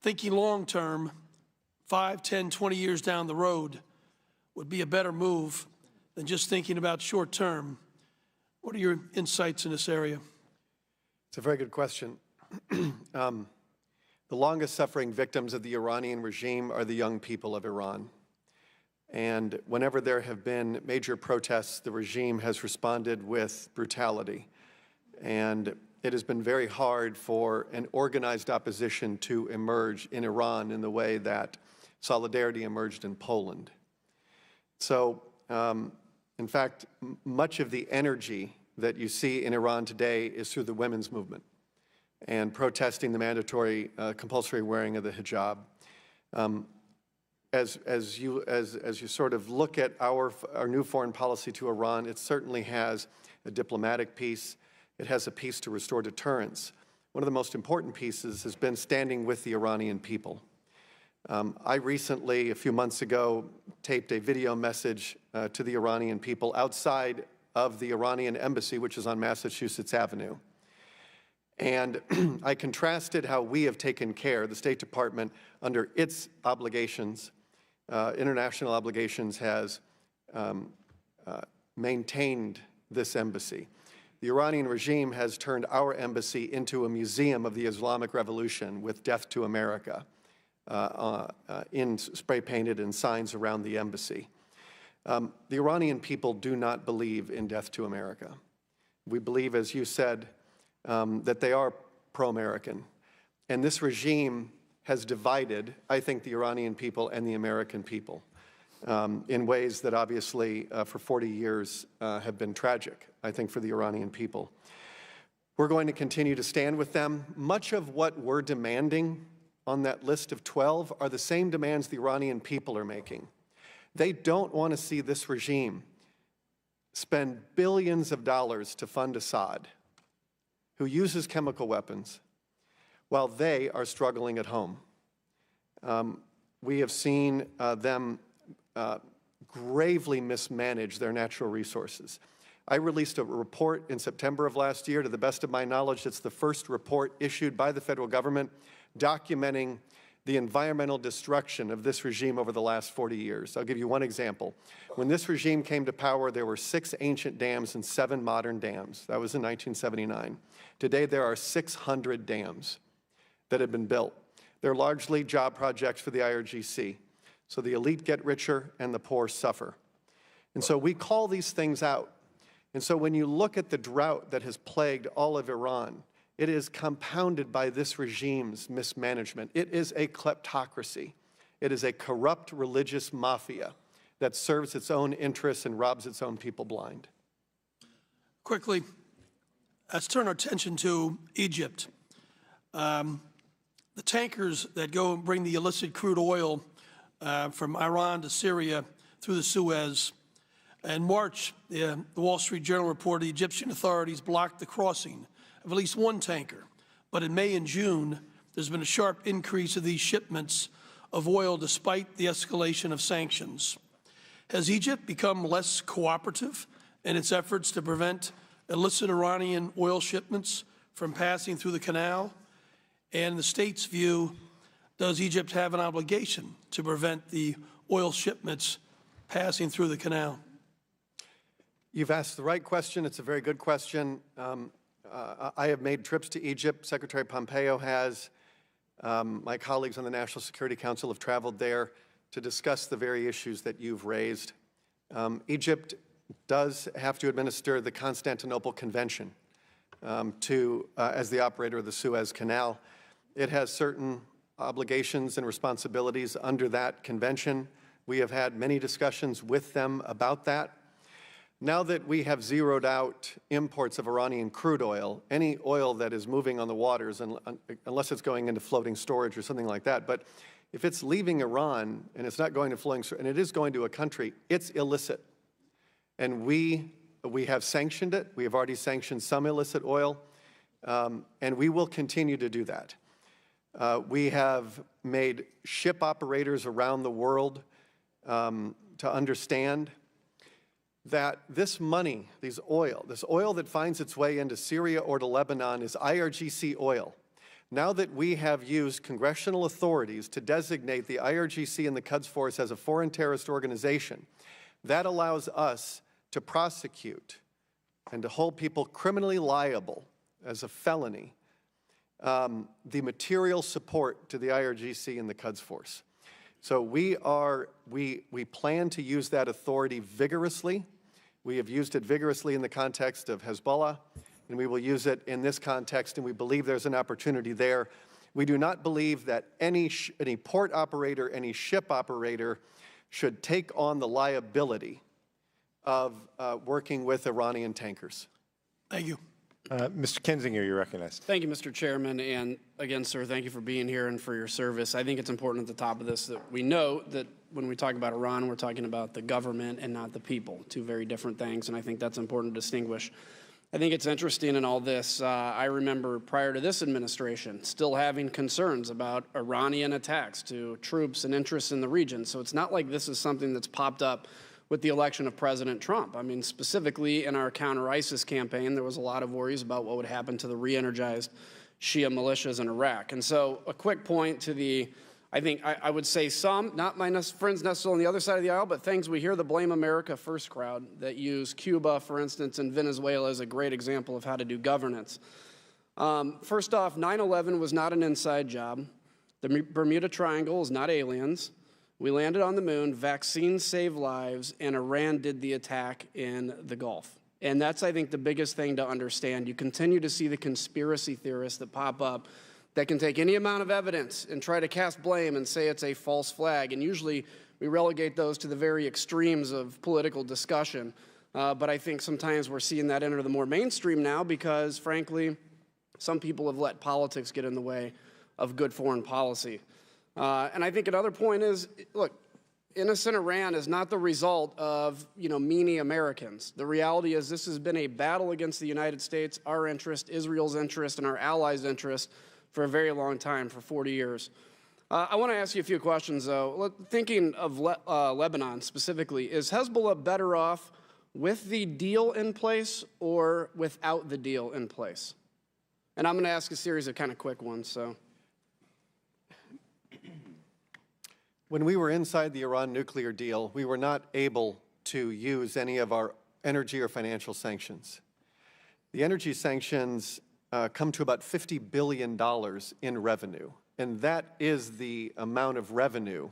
Thinking long-term, 5, 10, 20 years down the road would be a better move than just thinking about short-term. What are your insights in this area? It's a very good question. The longest suffering victims of the Iranian regime are the young people of Iran. And whenever there have been major protests, the regime has responded with brutality. And it has been very hard for an organized opposition to emerge in Iran in the way that Solidarity emerged in Poland. So, in fact, much of the energy that you see in Iran today is through the women's movement and protesting the mandatory compulsory wearing of the hijab. As you sort of look at our new foreign policy to Iran, it certainly has a diplomatic piece. It has a piece to restore deterrence. One of the most important pieces has been standing with the Iranian people. I recently, a few months ago, taped a video message to the Iranian people outside of the Iranian embassy, which is on Massachusetts Avenue. And I contrasted how we have taken care, the State Department, under its obligations, international obligations, has maintained this embassy. The Iranian regime has turned our embassy into a museum of the Islamic Revolution with "Death to America" spray-painted in signs around the embassy. The Iranian people do not believe in death to America. We believe, as you said, that they are pro-American. And this regime has divided, I think, the Iranian people and the American people in ways that obviously for 40 years have been tragic, I think, for the Iranian people. We're going to continue to stand with them. Much of what we're demanding on that list of 12 are the same demands the Iranian people are making. They don't want to see this regime spend billions of dollars to fund Assad, who uses chemical weapons, while they are struggling at home. We have seen them gravely mismanage their natural resources. I released a report in September of last year. To the best of my knowledge, it's the first report issued by the federal government documenting the environmental destruction of this regime over the last 40 years. I'll give you one example. When this regime came to power, there were 6 ancient dams and 7 modern dams. That was in 1979. Today, there are 600 dams that have been built. They're largely job projects for the Irgc. So the elite get richer and the poor suffer. And so we call these things out. And so when you look at the drought that has plagued all of Iran, it is compounded by this regime's mismanagement. It is a kleptocracy. It is a corrupt religious mafia that serves its own interests and robs its own people blind. Quickly, let's turn our attention to Egypt. The tankers that go and bring the illicit crude oil from Iran to Syria through the Suez. In March, the Wall Street Journal reported the Egyptian authorities blocked the crossing of at least one tanker. But in May and June, there's been a sharp increase of these shipments of oil despite the escalation of sanctions. Has Egypt become less cooperative in its efforts to prevent illicit Iranian oil shipments from passing through the canal? And in the state's view, does Egypt have an obligation to prevent the oil shipments passing through the canal? You've asked the right question. It's a very good question. I have made trips to Egypt. Secretary Pompeo has. My colleagues on the National Security Council have traveled there to discuss the very issues that you've raised. Egypt does have to administer the Constantinople Convention as the operator of the Suez Canal. It has certain obligations and responsibilities under that convention. We have had many discussions with them about that. Now that we have zeroed out imports of Iranian crude oil, any oil that is moving on the waters, unless it's going into floating storage or something like that, but if it's leaving Iran and it's not going to floating storage, and it is going to a country, it's illicit. And we have sanctioned it. We have already sanctioned some illicit oil, and we will continue to do that. We have made ship operators around the world to understand that this money, this oil that finds its way into Syria or to Lebanon is IRGC oil. Now that we have used congressional authorities to designate the IRGC and the Quds Force as a foreign terrorist organization, that allows us to prosecute and to hold people criminally liable as a felony the material support to the IRGC and the Quds Force. So we plan to use that authority vigorously. We have used it vigorously in the context of Hezbollah, and we will use it in this context, and we believe there's an opportunity there. We do not believe that any port operator, any ship operator should take on the liability of working with Iranian tankers. Thank you. Mr. Kinzinger, you're recognized. Thank you, Mr. Chairman. And again, sir, thank you for being here and for your service. I think it's important at the top of this that we note that when we talk about Iran, we're talking about the government and not the people, two very different things, and I think that's important to distinguish. I think it's interesting in all this. I remember prior to this administration still having concerns about Iranian attacks to troops and interests in the region. So it's not like this is something that's popped up with the election of President Trump. I mean, specifically in our counter-ISIS campaign, there was a lot of worries about what would happen to the re-energized Shia militias in Iraq. And so a quick point to the, I would say some, not my friends necessarily on the other side of the aisle, but things we hear the Blame America First crowd that use Cuba, for instance, and Venezuela as a great example of how to do governance. First off, 9/11 was not an inside job. The Bermuda Triangle is not aliens. We landed on the moon, vaccines saved lives, and Iran did the attack in the Gulf. And that's, I think, the biggest thing to understand. You continue to see the conspiracy theorists that pop up that can take any amount of evidence and try to cast blame and say it's a false flag. And usually we relegate those to the very extremes of political discussion. But I think sometimes we're seeing that enter the more mainstream now because, frankly, some people have let politics get in the way of good foreign policy. And I think another point is, look, innocent Iran is not the result of, meanie Americans. The reality is this has been a battle against the United States, our interest, Israel's interest, and our allies' interest for a very long time, for 40 years. I want to ask you a few questions, though. Thinking of Lebanon specifically, is Hezbollah better off with the deal in place or without the deal in place? And I'm going to ask a series of kind of quick ones, so. When we were inside the Iran nuclear deal, we were not able to use any of our energy or financial sanctions. The energy sanctions come to about $50 billion in revenue, and that is the amount of revenue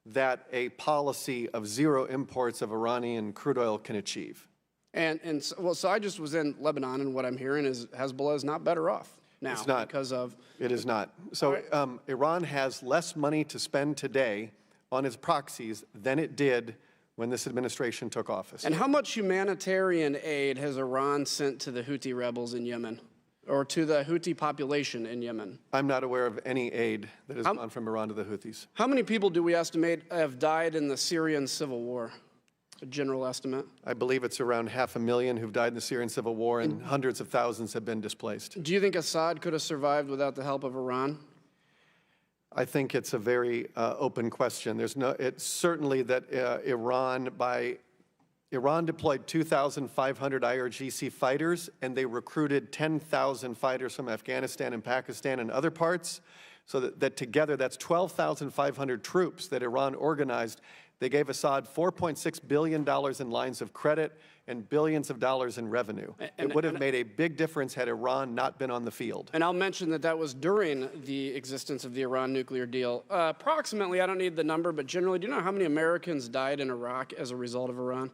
that a policy of zero imports of Iranian crude oil can achieve. So I just was in Lebanon, and what I'm hearing is Hezbollah is not better off now. It's not. Because of... It is not. So Iran has less money to spend today on its proxies than it did when this administration took office. And how much humanitarian aid has Iran sent to the Houthi rebels in Yemen, or to the Houthi population in Yemen? I'm not aware of any aid that has gone from Iran to the Houthis. How many people do we estimate have died in the Syrian civil war? A general estimate? I believe it's around 500,000 who've died in the Syrian civil war, and hundreds of thousands have been displaced. Do you think Assad could have survived without the help of Iran? I think it's a very open question. It's certainly that Iran deployed 2,500 IRGC fighters, and they recruited 10,000 fighters from Afghanistan and Pakistan and other parts, so that together that's 12,500 troops that Iran organized. They gave Assad $4.6 billion in lines of credit and billions of dollars in revenue. It would have made a big difference had Iran not been on the field. And I'll mention that that was during the existence of the Iran nuclear deal. Approximately, I don't need the number, but generally, do you know how many Americans died in Iraq as a result of Iran?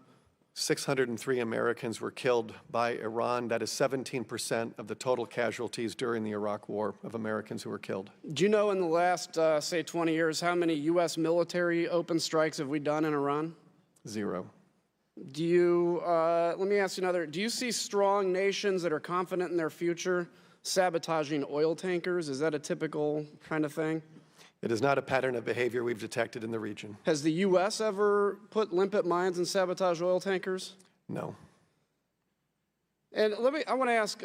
603 Americans were killed by Iran. That is 17% of the total casualties during the Iraq War of Americans who were killed. Do you know in the last, say, 20 years, how many U.S. military open strikes have we done in Iran? 0. Do you, let me ask you another, do you see strong nations that are confident in their future sabotaging oil tankers? Is that a typical kind of thing? It is not a pattern of behavior we've detected in the region. Has the U.S. ever put limpet mines and sabotaged oil tankers? No. And I want to ask,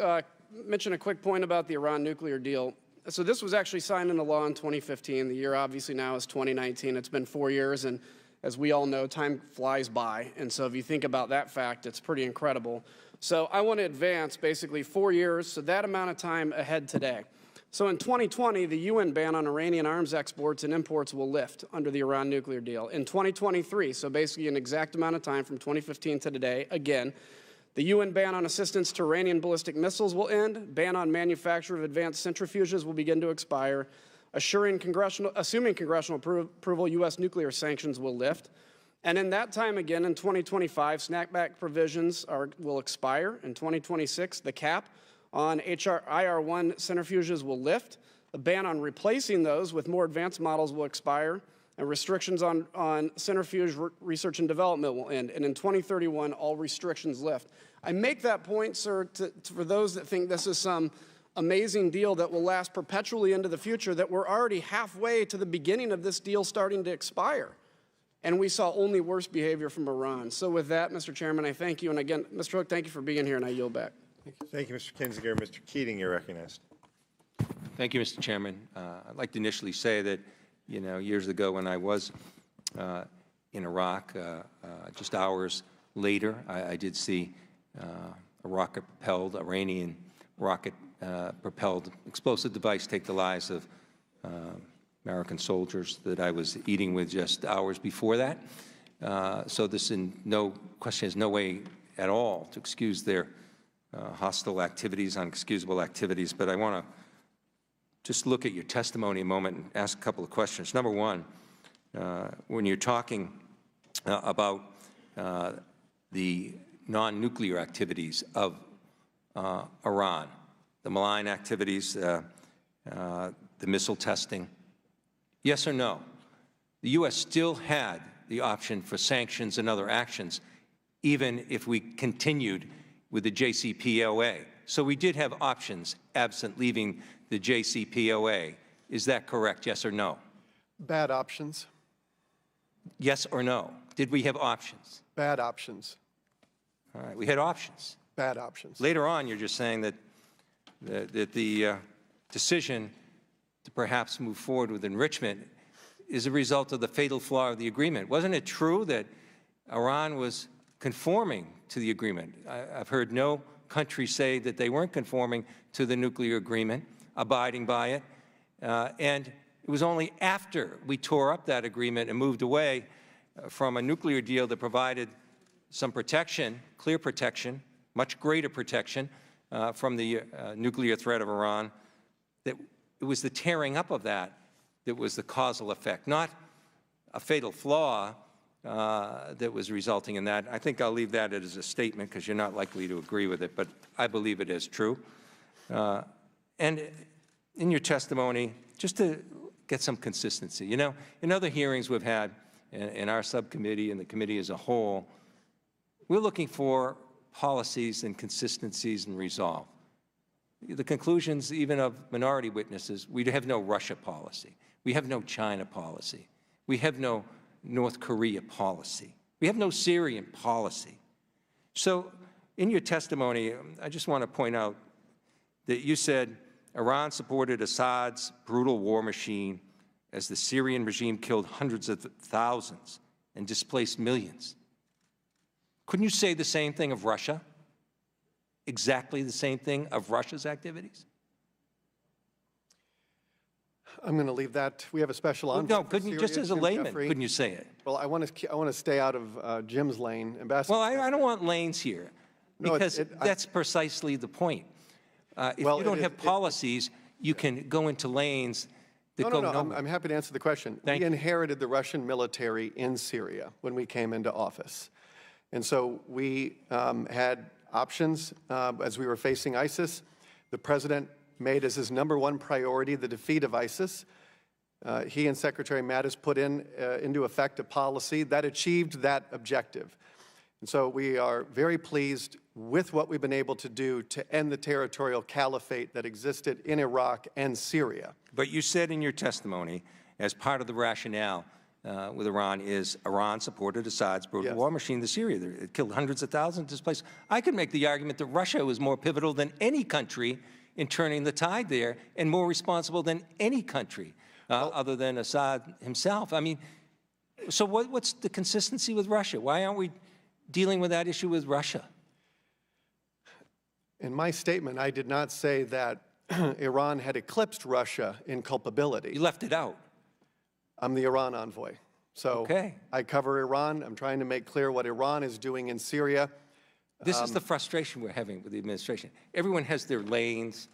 mention a quick point about the Iran nuclear deal. So this was actually signed into law in 2015. The year obviously now is 2019. It's been 4 years, and as we all know, time flies by. And so if you think about that fact, it's pretty incredible. So I want to advance basically 4 years, so that amount of time ahead today. So in 2020, the UN ban on Iranian arms exports and imports will lift under the Iran nuclear deal. In 2023, so basically an exact amount of time from 2015 to today, again, the UN ban on assistance to Iranian ballistic missiles will end, ban on manufacture of advanced centrifuges will begin to expire, assuming congressional approval, U.S. nuclear sanctions will lift. And in that time again, in 2025, snapback provisions will expire. In 2026, the cap on IR-1 centrifuges will lift. The ban on replacing those with more advanced models will expire, and restrictions on centrifuge research and development will end. And in 2031, all restrictions lift. I make that point, sir, for those that think this is some amazing deal that will last perpetually into the future, that we're already halfway to the beginning of this deal starting to expire. And we saw only worse behavior from Iran. So with that, Mr. Chairman, I thank you. And again, Mr. Hook, thank you for being here, and I yield back. Thank you, Mr. Kinzinger. Mr. Keating, you're recognized. Thank you, Mr. Chairman. I'd like to initially say that, years ago when I was in Iraq, just hours later, I did see a rocket-propelled, Iranian rocket-propelled explosive device take the lives of American soldiers that I was eating with just hours before that. So this, in no question, is no way at all to excuse their hostile activities, unexcusable activities. But I want to just look at your testimony a moment and ask a couple of questions. Number one, when you're talking about the non-nuclear activities of Iran, the malign activities, the missile testing, yes or no? The U.S. still had the option for sanctions and other actions, even if we continued with the JCPOA. So we did have options absent leaving the JCPOA. Is that correct, yes or no? Bad options. Yes or no? Did we have options? Bad options. All right, we had options. Bad options. Later on, you're just saying that the decision to perhaps move forward with enrichment is a result of the fatal flaw of the agreement. Wasn't it true that Iran was conforming to the agreement? I've heard no country say that they weren't conforming to the nuclear agreement, abiding by it. And it was only after we tore up that agreement and moved away from a nuclear deal that provided some protection, clear protection, much greater protection from the nuclear threat of Iran, that it was the tearing up of that was the causal effect, not a fatal flaw that was resulting in that. I think I'll leave that as a statement because you're not likely to agree with it, but I believe it is true. And in your testimony, just to get some consistency, in other hearings we've had in our subcommittee and the committee as a whole, we're looking for policies and consistencies and resolve. The conclusions, even of minority witnesses, we have no Russia policy. We have no China policy. We have no North Korea policy. We have no Syrian policy. So in your testimony, I just want to point out that you said Iran supported Assad's brutal war machine as the Syrian regime killed hundreds of thousands and displaced millions. Couldn't you say the same thing of Russia? Exactly the same thing of Russia's activities? I'm going to leave that. We have a special envoy. No, couldn't you, just as a layman, couldn't you say it? Well, I want to stay out of Jim's lane. Ambassador. Well, I don't want lanes here, because that's precisely the point. If you don't have policies, you can go into lanes that go nowhere. I'm happy to answer the question. We inherited the Russian military in Syria when we came into office. And so we had options as we were facing ISIS. The president made as his #1 priority the defeat of ISIS. He and Secretary Mattis put into effect a policy that achieved that objective. And so we are very pleased with what we've been able to do to end the territorial caliphate that existed in Iraq and Syria. But you said in your testimony, as part of the rationale with Iran, is Iran supported Assad's brutal war machine to Syria. It killed hundreds of thousands, displaced. I could make the argument that Russia was more pivotal than any country in turning the tide there, and more responsible than any country other than Assad himself. I mean, So what's the consistency with Russia? Why aren't we dealing with that issue with Russia? In my statement, I did not say that Iran had eclipsed Russia in culpability. You left it out. I'm the Iran envoy. So Okay. I cover Iran. I'm trying to make clear what Iran is doing in Syria. This is the frustration we're having with the administration. Everyone has their lanes.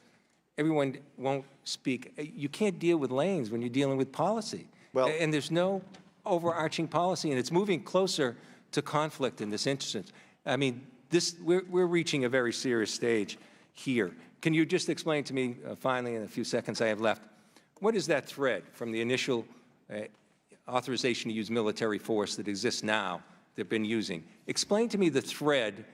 Everyone won't speak. You can't deal with lanes when you're dealing with policy. Well- And there's no overarching policy, and it's moving closer to conflict in this instance. I mean, we're reaching a very serious stage here. Can you just explain to me, finally, in a few seconds I have left, what is that thread from the initial authorization to use military force that exists now, they've been using? Explain to me the thread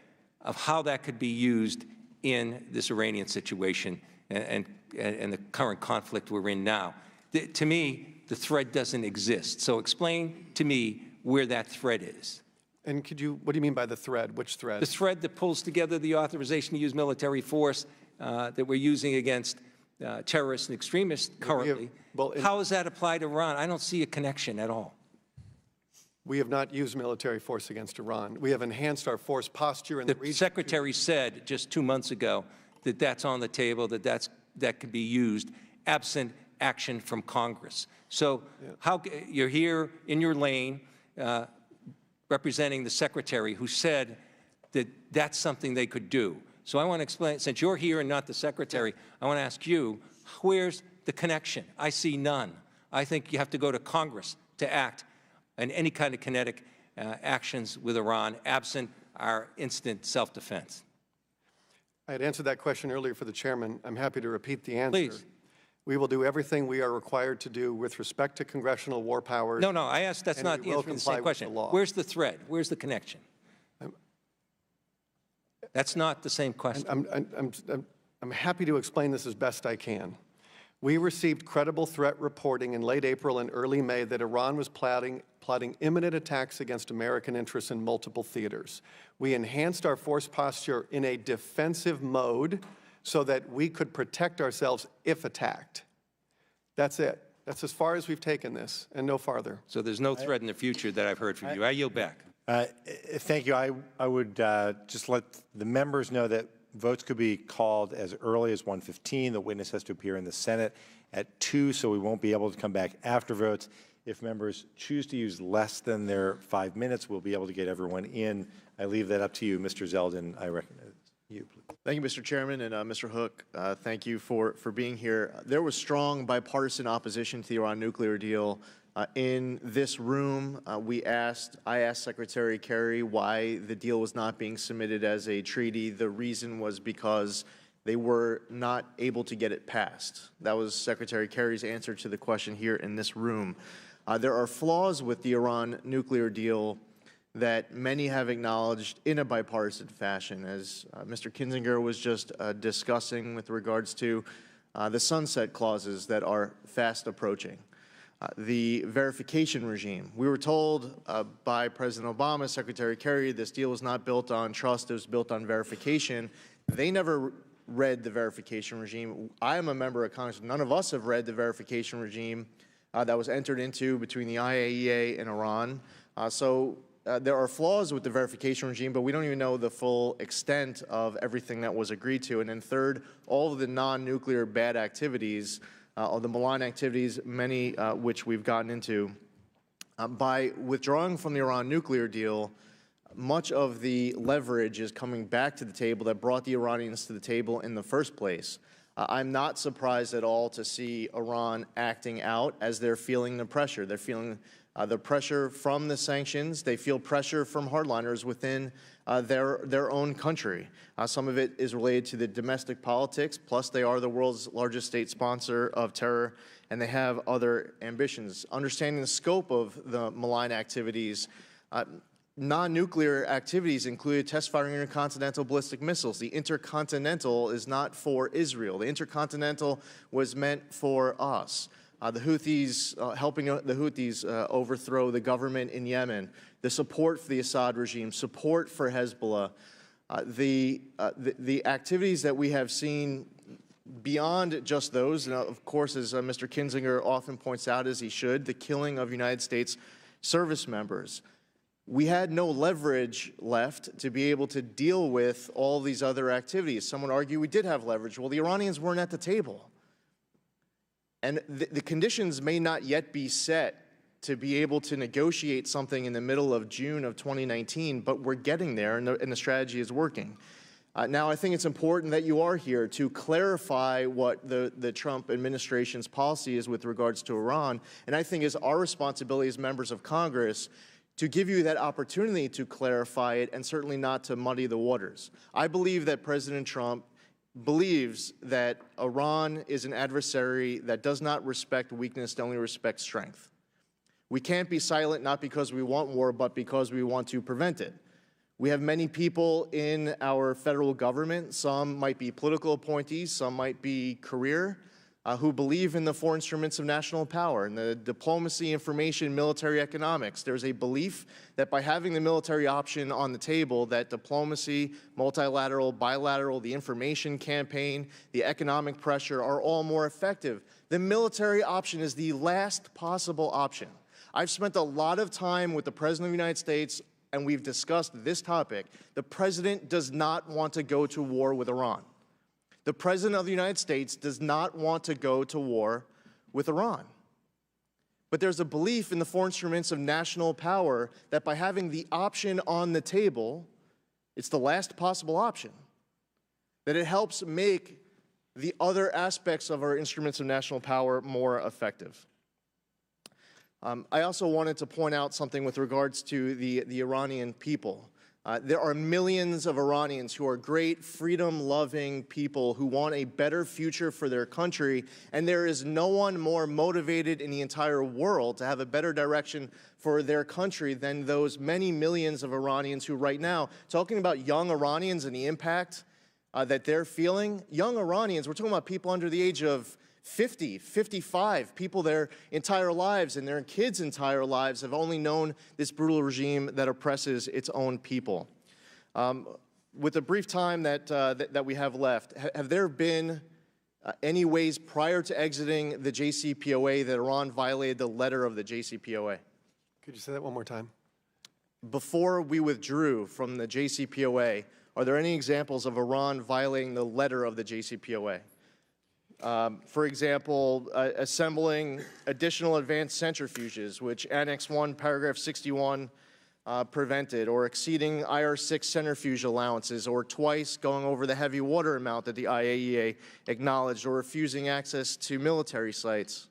of how that could be used in this Iranian situation and the current conflict we're in now. To me, the thread doesn't exist. So explain to me where that thread is. And what do you mean by the thread? Which thread? The thread that pulls together the authorization to use military force that we're using against terrorists and extremists currently. How does that apply to Iran? I don't see a connection at all. We have not used military force against Iran. We have enhanced our force posture in the region. The Secretary said just 2 months ago that that's on the table, that could be used absent action from Congress. So how you're here in your lane representing the Secretary who said that that's something they could do. So I want to explain, since you're here and not the Secretary, I want to ask you, where's the connection? I see none. I think you have to go to Congress to act on any kind of kinetic actions with Iran, absent our instant self-defense. I had answered that question earlier for the chairman. I'm happy to repeat the answer. Please. We will do everything we are required to do with respect to congressional war powers. No, I asked, that's not we will answering the comply same with question. the law. Where's the thread? Where's the connection? That's not the same question. I'm happy to explain this as best I can. We received credible threat reporting in late April and early May that Iran was plotting imminent attacks against American interests in multiple theaters. We enhanced our force posture in a defensive mode so that we could protect ourselves if attacked. That's it. That's as far as we've taken this, and no farther. So there's no threat in the future that I've heard from you. I yield back. Thank you. I would just let the members know that votes could be called as early as 1:15. The witness has to appear in the Senate at 2, so we won't be able to come back after votes. If members choose to use less than their 5 minutes, we'll be able to get everyone in. I leave that up to you. Mr. Zeldin, I recognize you, please. Thank you, Mr. Chairman, and Mr. Hook, thank you for being here. There was strong bipartisan opposition to the Iran nuclear deal. In this room, I asked Secretary Kerry why the deal was not being submitted as a treaty. The reason was because they were not able to get it passed. That was Secretary Kerry's answer to the question here in this room. There are flaws with the Iran nuclear deal that many have acknowledged in a bipartisan fashion, as Mr. Kinzinger was just discussing with regards to the sunset clauses that are fast approaching. The verification regime. We were told by President Obama, Secretary Kerry, this deal was not built on trust, it was built on verification. They never read the verification regime. I am a member of Congress. None of us have read the verification regime that was entered into between the IAEA and Iran. There are flaws with the verification regime, but we don't even know the full extent of everything that was agreed to. And then third, all of the non-nuclear bad activities, or the malign activities, many which we've gotten into. By withdrawing from the Iran nuclear deal, much of the leverage is coming back to the table that brought the Iranians to the table in the first place. I'm not surprised at all to see Iran acting out as they're feeling the pressure. They're feeling the pressure from the sanctions. They feel pressure from hardliners within their own country. Some of it is related to the domestic politics, plus they are the world's largest state sponsor of terror, and they have other ambitions. Understanding the scope of the malign activities, non-nuclear activities included test firing intercontinental ballistic missiles. The intercontinental is not for Israel. The intercontinental was meant for us. The Houthis, helping the Houthis overthrow the government in Yemen, the support for the Assad regime, support for Hezbollah, the activities that we have seen beyond just those, and of course, as Mr. Kinzinger often points out, as he should, the killing of United States service members. We had no leverage left to be able to deal with all these other activities. Some would argue we did have leverage. Well, the Iranians weren't at the table. And the conditions may not yet be set to be able to negotiate something in the middle of June of 2019, but we're getting there, and the strategy is working. Now, I think it's important that you are here to clarify what the Trump administration's policy is with regards to Iran, and I think it's our responsibility as members of Congress to give you that opportunity to clarify it and certainly not to muddy the waters. I believe that President Trump believes that Iran is an adversary that does not respect weakness, only respects strength. We can't be silent not because we want war, but because we want to prevent it. We have many people in our federal government, some might be political appointees, some might be career, who believe in the four instruments of national power, in the diplomacy, information, military, economics. There's a belief that by having the military option on the table, that diplomacy, multilateral, bilateral, the information campaign, the economic pressure are all more effective. The military option is the last possible option. I've spent a lot of time with the President of the United States, and we've discussed this topic. The President does not want to go to war with Iran. The President of the United States does not want to go to war with Iran. But there's a belief in the four instruments of national power that by having the option on the table, it's the last possible option, that it helps make the other aspects of our instruments of national power more effective. I also wanted to point out something with regards to the Iranian people. There are millions of Iranians who are great, freedom-loving people who want a better future for their country, and there is no one more motivated in the entire world to have a better direction for their country than those many millions of Iranians who right now, talking about young Iranians and the impact that they're feeling, young Iranians, we're talking about people under the age of 50, 55, people their entire lives and their kids' entire lives have only known this brutal regime that oppresses its own people. With the brief time that we have left, have there been any ways prior to exiting the JCPOA that Iran violated the letter of the JCPOA? Could you say that one more time? Before we withdrew from the JCPOA, are there any examples of Iran violating the letter of the JCPOA? For example, assembling additional advanced centrifuges, which Annex 1, Paragraph 61 prevented, or exceeding IR-6 centrifuge allowances, or twice going over the heavy water amount that the IAEA acknowledged, or refusing access to military sites.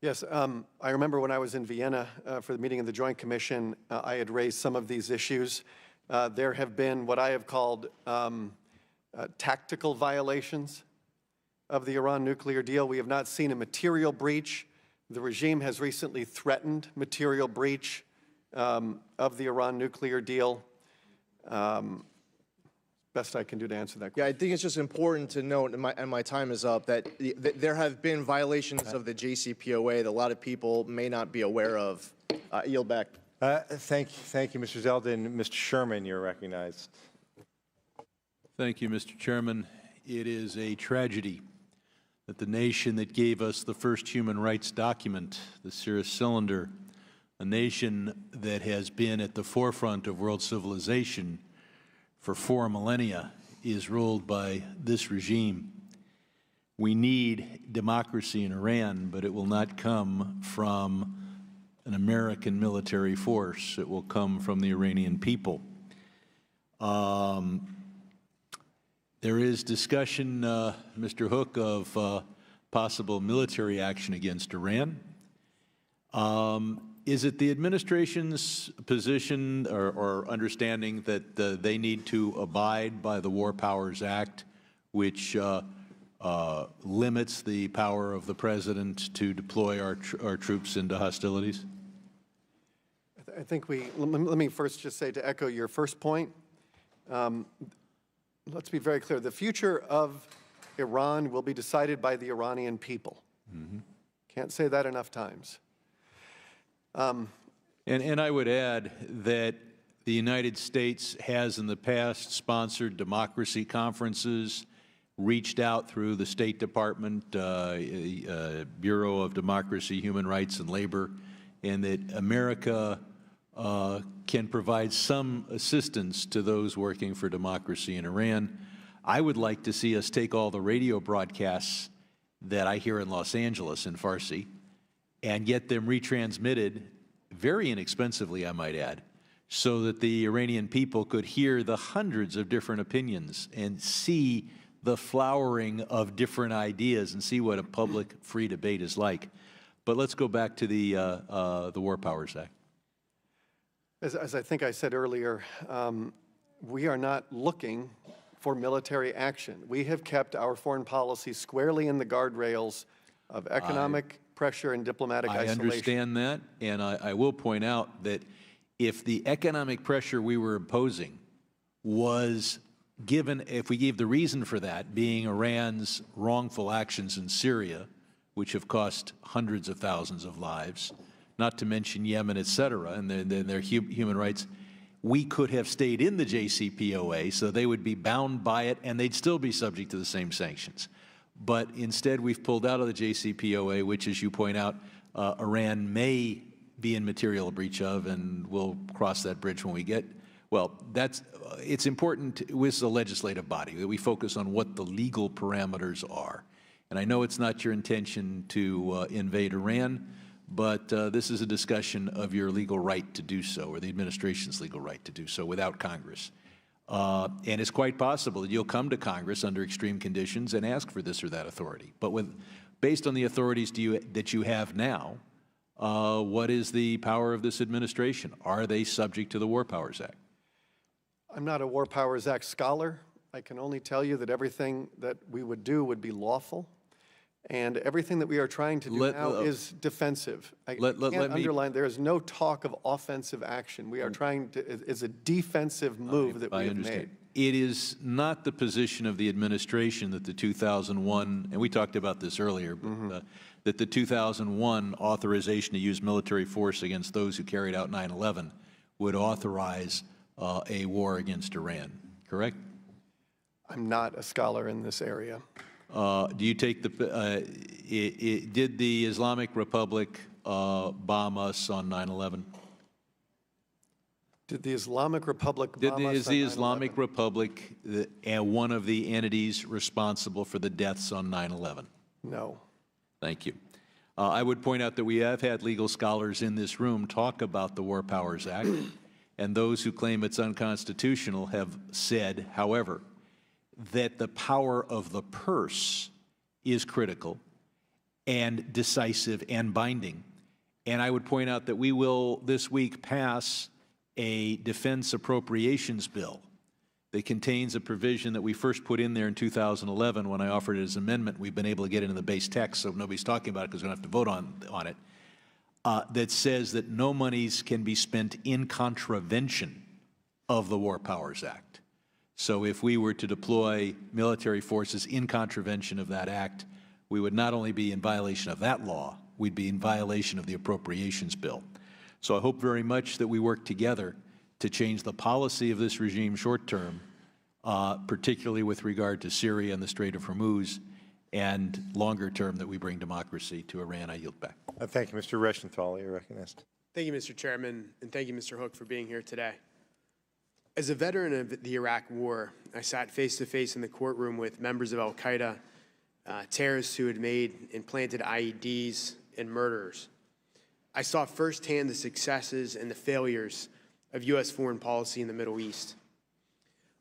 Yes, I remember when I was in Vienna for the meeting of the Joint Commission, I had raised some of these issues. There have been what I have called tactical violations of the Iran nuclear deal. We have not seen a material breach. The regime has recently threatened material breach of the Iran nuclear deal. Best I can do to answer that question. Yeah, I think it's just important to note, and my time is up, that there have been violations of the JCPOA that a lot of people may not be aware of. Yield back. Thank you, Mr. Zeldin. Mr. Sherman, you're recognized. Thank you, Mr. Chairman. It is a tragedy that the nation that gave us the first human rights document, the Cirrus Cylinder, a nation that has been at the forefront of world civilization for 4 millennia, is ruled by this regime. We need democracy in Iran, but it will not come from an American military force. It will come from the Iranian people. There is discussion, Mr. Hook, of possible military action against Iran. Is it the administration's position or understanding that they need to abide by the War Powers Act, which limits the power of the president to deploy our troops into hostilities? I think let me first just say, to echo your first point, let's be very clear. The future of Iran will be decided by the Iranian people. Mm-hmm. Can't say that enough times. And I would add that the United States has in the past sponsored democracy conferences, reached out through the State Department, Bureau of Democracy, Human Rights, and Labor and that America can provide some assistance to those working for democracy in Iran. I would like to see us take all the radio broadcasts that I hear in Los Angeles in Farsi and get them retransmitted very inexpensively, I might add, so that the Iranian people could hear the hundreds of different opinions and see the flowering of different ideas and see what a public free debate is like. But let's go back to the War Powers Act. As I think I said earlier, we are not looking for military action. We have kept our foreign policy squarely in the guardrails of economic pressure and diplomatic isolation. I understand that, and I will point out that if the economic pressure we were imposing was given, if we gave the reason for that being Iran's wrongful actions in Syria, which have cost hundreds of thousands of lives, not to mention Yemen, et cetera, and their human rights, we could have stayed in the JCPOA, so they would be bound by it, and they'd still be subject to the same sanctions. But instead, we've pulled out of the JCPOA, which, as you point out, Iran may be in material breach of, and we'll cross that bridge when we get. Well, it's important with the legislative body that we focus on what the legal parameters are. And I know it's not your intention to invade Iran, but this is a discussion of your legal right to do so, or the administration's legal right to do so without Congress. And it's quite possible that you'll come to Congress under extreme conditions and ask for this or that authority. But based on the authorities that you have now, what is the power of this administration? Are they subject to the War Powers Act? I'm not a War Powers Act scholar. I can only tell you that everything that we would do would be lawful. And everything that we are trying to do now is defensive. I can't underline, there is no talk of offensive action. We are trying to, it's a defensive move that we have made. It is not the position of the administration that the 2001, and we talked about this earlier, that the 2001 authorization to use military force against those who carried out 9/11 would authorize a war against Iran, correct? I'm not a scholar in this area. Do you take the, did the Islamic Republic bomb us on 9/11? Did the Islamic Republic bomb us Is on the 9/11? Islamic Republic one of the entities responsible for the deaths on 9/11? No. Thank you. I would point out that we have had legal scholars in this room talk about the War Powers Act, and those who claim it's unconstitutional have said, however, that the power of the purse is critical and decisive and binding. And I would point out that we will this week pass a defense appropriations bill that contains a provision that we first put in there in 2011 when I offered it as an amendment. We've been able to get it in the base text, so nobody's talking about it because we're going to have to vote on it, that says that no monies can be spent in contravention of the War Powers Act. So if we were to deploy military forces in contravention of that act, we would not only be in violation of that law, we'd be in violation of the appropriations bill. So I hope very much that we work together to change the policy of this regime short term, particularly with regard to Syria and the Strait of Hormuz, and longer term that we bring democracy to Iran. I yield back. Thank you, Mr. Reschenthal. You're recognized. Thank you, Mr. Chairman, and thank you, Mr. Hook, for being here today. As a veteran of the Iraq War, I sat face-to-face in the courtroom with members of al-Qaeda, terrorists who had made and planted IEDs, and murderers. I saw firsthand the successes and the failures of U.S. foreign policy in the Middle East.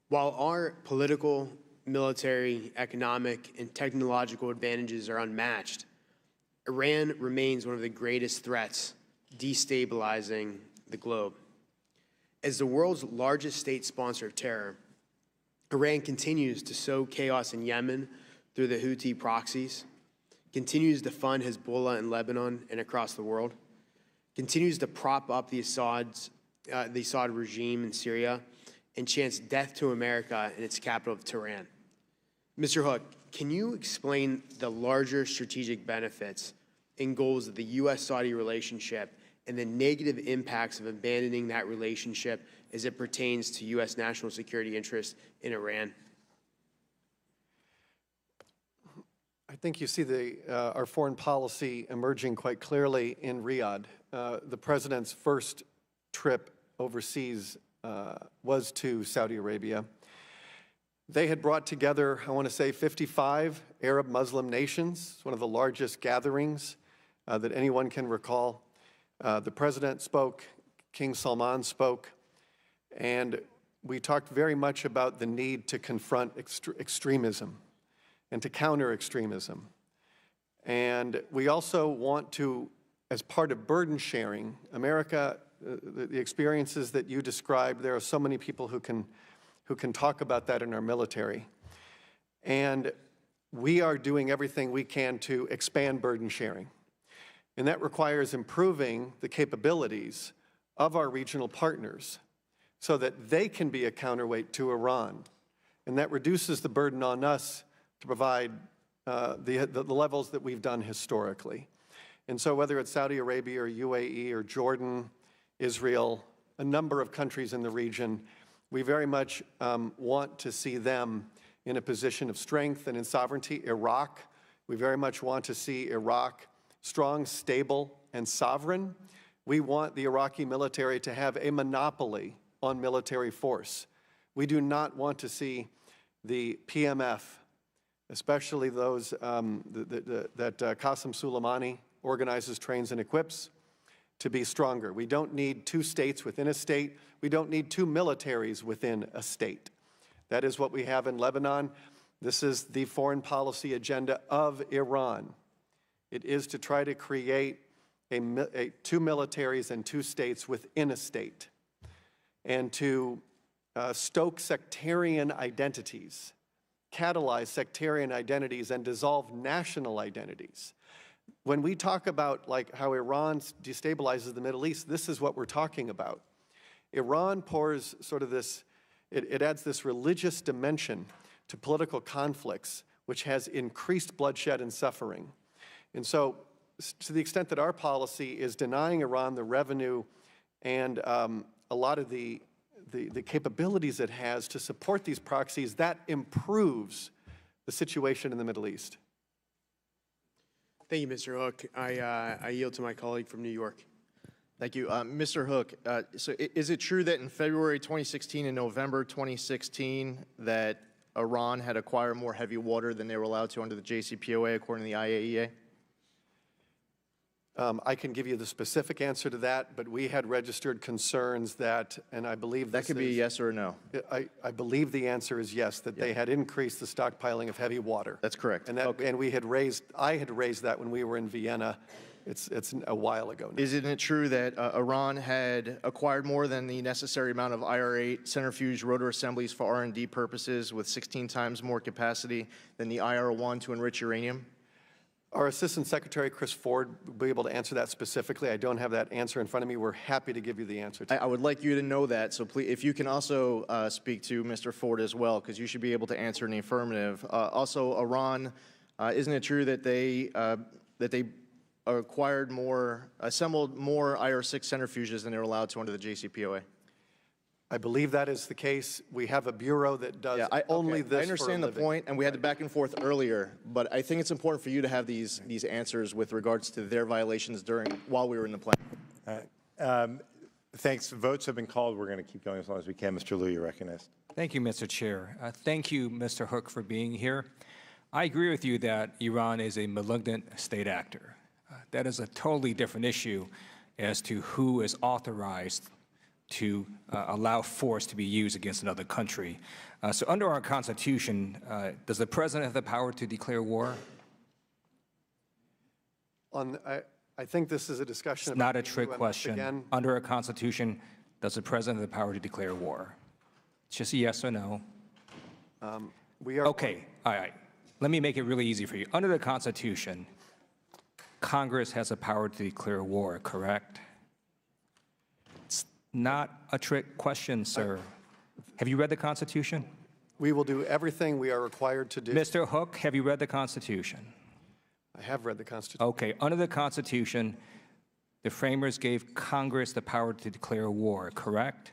While our political, military, economic, and technological advantages are unmatched, Iran remains one of the greatest threats destabilizing the globe. As the world's largest state sponsor of terror, Iran continues to sow chaos in Yemen through the Houthi proxies, continues to fund Hezbollah in Lebanon and across the world, continues to prop up the Assad regime in Syria, and chants death to America in its capital of Tehran. Mr. Hook, can you explain the larger strategic benefits and goals of the U.S.-Saudi relationship and the negative impacts of abandoning that relationship as it pertains to U.S. national security interests in Iran? I think you see our foreign policy emerging quite clearly in Riyadh. The president's first trip overseas was to Saudi Arabia. They had brought together, I want to say, 55 Arab Muslim nations. It's one of the largest gatherings that anyone can recall. The president spoke, King Salman spoke, and we talked very much about the need to confront extremism and to counter extremism. And we also want to, as part of burden sharing, America, the experiences that you described, there are so many people who can talk about that in our military. And we are doing everything we can to expand burden sharing. And that requires improving the capabilities of our regional partners so that they can be a counterweight to Iran. And that reduces the burden on us to provide the levels that we've done historically. And so whether it's Saudi Arabia or UAE or Jordan, Israel, a number of countries in the region, we very much want to see them in a position of strength and in sovereignty. Iraq, we very much want to see Iraq strong, stable, and sovereign. We want the Iraqi military to have a monopoly on military force. We do not want to see the PMF, especially those that Qasem Soleimani organizes, trains, and equips, to be stronger. We don't need two states within a state. We don't need two militaries within a state. That is what we have in Lebanon. This is the foreign policy agenda of Iran. It is to try to create two militaries and two states within a state, and to stoke sectarian identities, catalyze sectarian identities, and dissolve national identities. When we talk about like how Iran destabilizes the Middle East, this is what we're talking about. Iran pours sort of this, it adds this religious dimension to political conflicts, which has increased bloodshed and suffering. And so, to the extent that our policy is denying Iran the revenue and a lot of the capabilities it has to support these proxies, that improves the situation in the Middle East. Thank you, Mr. Hook. I yield to my colleague from New York. Thank you. Mr. Hook, so is it true that in February 2016 and November 2016 that Iran had acquired more heavy water than they were allowed to under the JCPOA, according to the IAEA? I can give you the specific answer to that, but we had registered concerns that, and I believe that could be a yes or a no. I believe the answer is yes, that they had increased the stockpiling of heavy water. That's correct. And and we had I had raised that when we were in Vienna. It's a while ago now. Isn't it true that Iran had acquired more than the necessary amount of IR-8 centrifuge rotor assemblies for R&D purposes, with 16 times more capacity than the IR-1 to enrich uranium? Our Assistant Secretary, Chris Ford, will be able to answer that specifically. I don't have that answer in front of me. We're happy to give you the answer. I would like you to know that, so please, if you can also speak to Mr. Ford as well, because you should be able to answer in the affirmative. Also, Iran, isn't it true that they assembled more IR-6 centrifuges than they were allowed to under the JCPOA? I believe that is the case. We have a bureau that does only this. I understand the point, and we had the back and forth earlier, but I think it's important for you to have these answers with regards to their violations while we were in the plan. Thanks. Votes have been called. We're going to keep going as long as we can. Mr. Liu, you're recognized. Thank you, Mr. Chair. Thank you, Mr. Hook, for being here. I agree with you that Iran is a malignant state actor. That is a totally different issue as to who is authorized to allow force to be used against another country. So under our Constitution, does the President have the power to declare war? I think this is a discussion about not a trick question. Again. Under our Constitution, does the President have the power to declare war? It's just a yes or no. Okay, all right. Let me make it really easy for you. Under the Constitution, Congress has the power to declare war, correct? It's not a trick question, sir. Have you read the Constitution? We will do everything we are required to do. Mr. Hook, have you read the Constitution? I have read the Constitution. Okay, under the Constitution, the framers gave Congress the power to declare war, correct?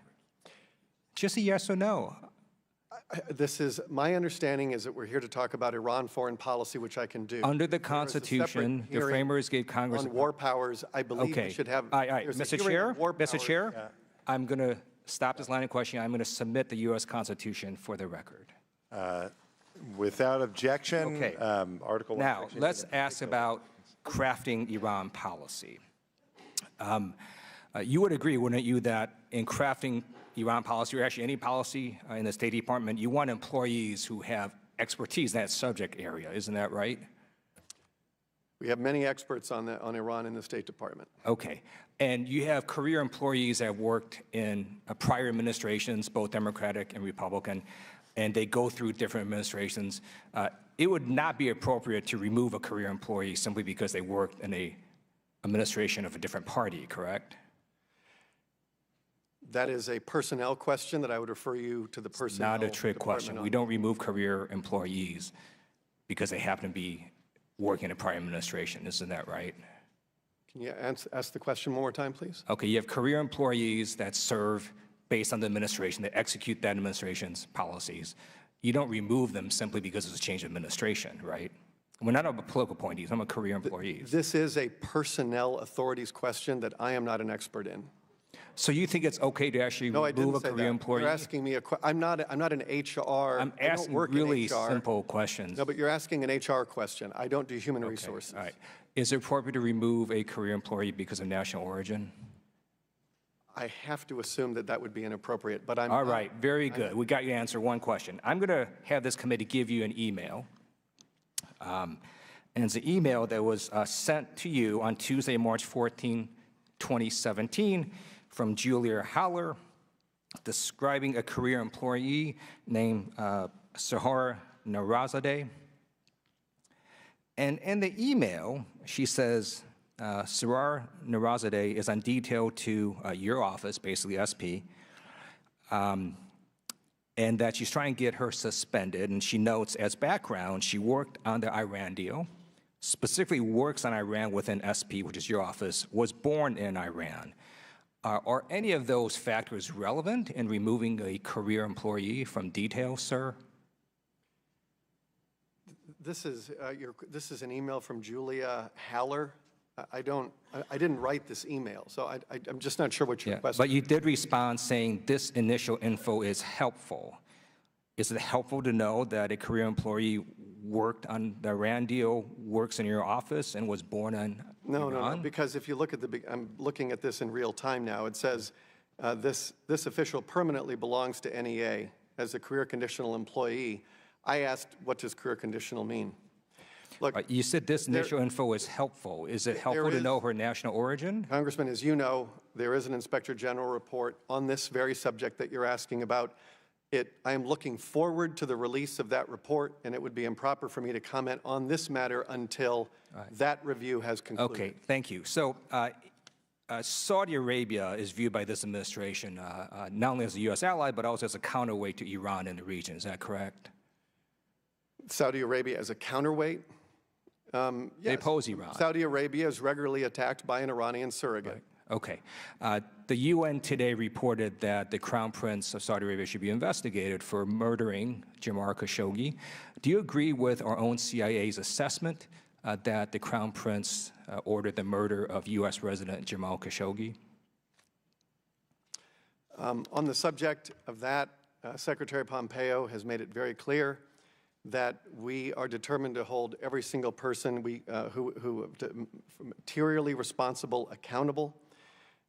Just a yes or no. This is, my understanding is that we're here to talk about Iran foreign policy, which I can do. Under the There is a Constitution, separate the hearing framers gave Congress... on war powers. I believe Okay. we should have... All right. there's a Mr. hearing Chair, on war Mr. powers. Chair, I'm going to stop this line of questioning. I'm going to submit the U.S. Constitution for the record. Without objection, Okay. Article 1. Now, Section let's 8. ask about crafting Iran policy. You would agree, wouldn't you, that in crafting Iran policy, or actually any policy in the State Department, you want employees who have expertise in that subject area, isn't that right? We have many experts on Iran in the State Department. Okay. And you have career employees that have worked in prior administrations, both Democratic and Republican, and they go through different administrations. It would not be appropriate to remove a career employee simply because they worked in a administration of a different party, correct? That is a personnel question that I would refer you to the personnel Not a trick department question. on. We don't remove career employees because they happen to be working in a prior administration. Isn't that right? Can you ask the question one more time, please? Okay, you have career employees that serve based on the administration, that execute that administration's policies. You don't remove them simply because it's a change of administration, right? We're not about political appointees. I'm a career employees. This is a personnel authorities question that I am not an expert in. So you think it's okay to actually No, I remove didn't a say career that. employee? You're asking me I'm not an HR. I'm I don't asking work really in HR. simple questions. No, but you're asking an HR question. I don't do human resources. All right. Is it appropriate to remove a career employee because of national origin? I have to assume that that would be inappropriate, but I'm All right, very good. We got you to answer one question. I'm going to have this committee give you an email. And it's an email that was sent to you on Tuesday, March 14, 2017, from Julia Haller, describing a career employee named Sahar Narazadeh. And in the email, she says, Sahar Narazadeh is on detail to your office, basically SP, and that she's trying to get her suspended. And she notes, as background, she worked on the Iran deal, specifically works on Iran within SP, which is your office, was born in Iran. Are any of those factors relevant in removing a career employee from detail, sir? This is an email from Julia Haller. I didn't write this email, so I'm just not sure what your question. But you did respond saying this initial info is helpful. Is it helpful to know that a career employee worked on the Iran deal, works in your office, and was born in No, Iran? no, because if you look at I'm looking at this in real time now. It says this official permanently belongs to NEA as a career conditional employee. I asked, what does career conditional mean? Look, you said this initial info is helpful. Is it helpful to know her national origin? Congressman, as you know, there is an Inspector General report on this very subject that you're asking about. I am looking forward to the release of that report, and it would be improper for me to comment on this matter until that review has concluded. Okay, thank you. So Saudi Arabia is viewed by this administration not only as a U.S. ally, but also as a counterweight to Iran in the region. Is that correct? Saudi Arabia as a counterweight? Yes. They oppose Iran. Saudi Arabia is regularly attacked by an Iranian surrogate. Right. Okay. The UN today reported that the Crown Prince of Saudi Arabia should be investigated for murdering Jamal Khashoggi. Do you agree with our own CIA's assessment that the Crown Prince ordered the murder of U.S. resident Jamal Khashoggi? On the subject of that, Secretary Pompeo has made it very clear that we are determined to hold every single person who materially responsible accountable.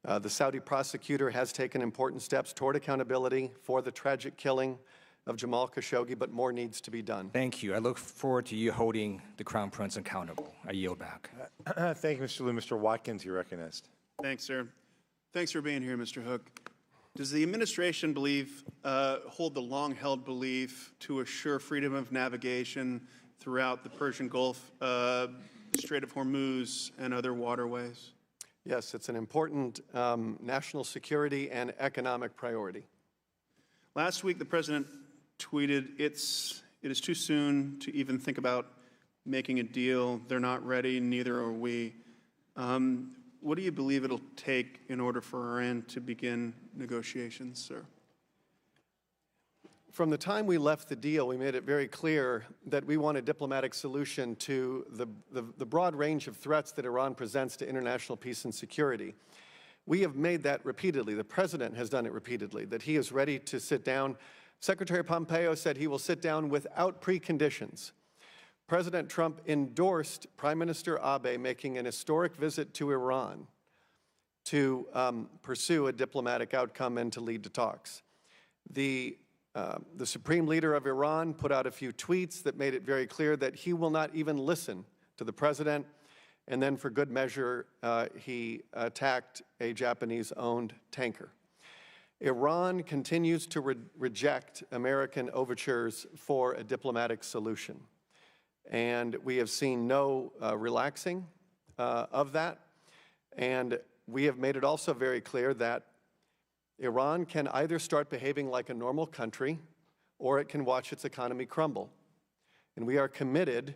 The Saudi prosecutor has taken important steps toward accountability for the tragic killing of Jamal Khashoggi, but more needs to be done. Thank you. I look forward to you holding the Crown Prince accountable. I yield back. Thank you, Mr. Liu. Mr. Watkins, you're recognized. Thanks, sir. Thanks for being here, Mr. Hook. Does the administration hold the long-held belief to assure freedom of navigation throughout the Persian Gulf, Strait of Hormuz, and other waterways? Yes, it's an important national security and economic priority. Last week, the president tweeted, it is too soon to even think about making a deal. They're not ready, neither are we. What do you believe it'll take in order for Iran to begin negotiations, sir? From the time we left the deal, we made it very clear that we want a diplomatic solution to the broad range of threats that Iran presents to international peace and security. We have made that repeatedly. The President has done it repeatedly, that he is ready to sit down. Secretary Pompeo said he will sit down without preconditions. President Trump endorsed Prime Minister Abe making an historic visit to Iran to pursue a diplomatic outcome and to lead to talks. The Supreme Leader of Iran put out a few tweets that made it very clear that he will not even listen to the President. And then for good measure, he attacked a Japanese-owned tanker. Iran continues to reject American overtures for a diplomatic solution. And we have seen no relaxing of that. And we have made it also very clear that Iran can either start behaving like a normal country or it can watch its economy crumble. And we are committed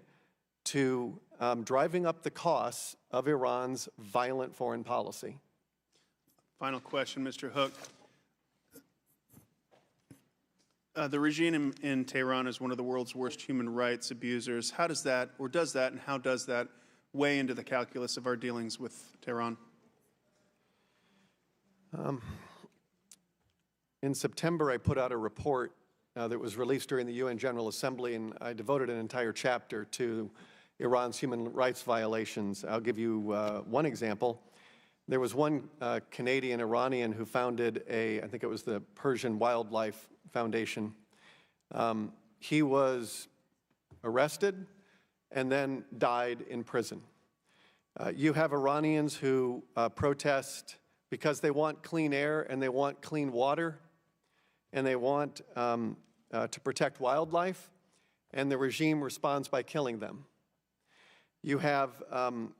to driving up the costs of Iran's violent foreign policy. Final question, Mr. Hook. The regime in Tehran is one of the world's worst human rights abusers. How does that, or does that, and how does that weigh into the calculus of our dealings with Tehran? In September, I put out a report that was released during the UN General Assembly, and I devoted an entire chapter to Iran's human rights violations. I'll give you one example. There was one Canadian Iranian who founded I think it was the Persian Wildlife Foundation. He was arrested and then died in prison. You have Iranians who protest because they want clean air and they want clean water and they want to protect wildlife, and the regime responds by killing them. You have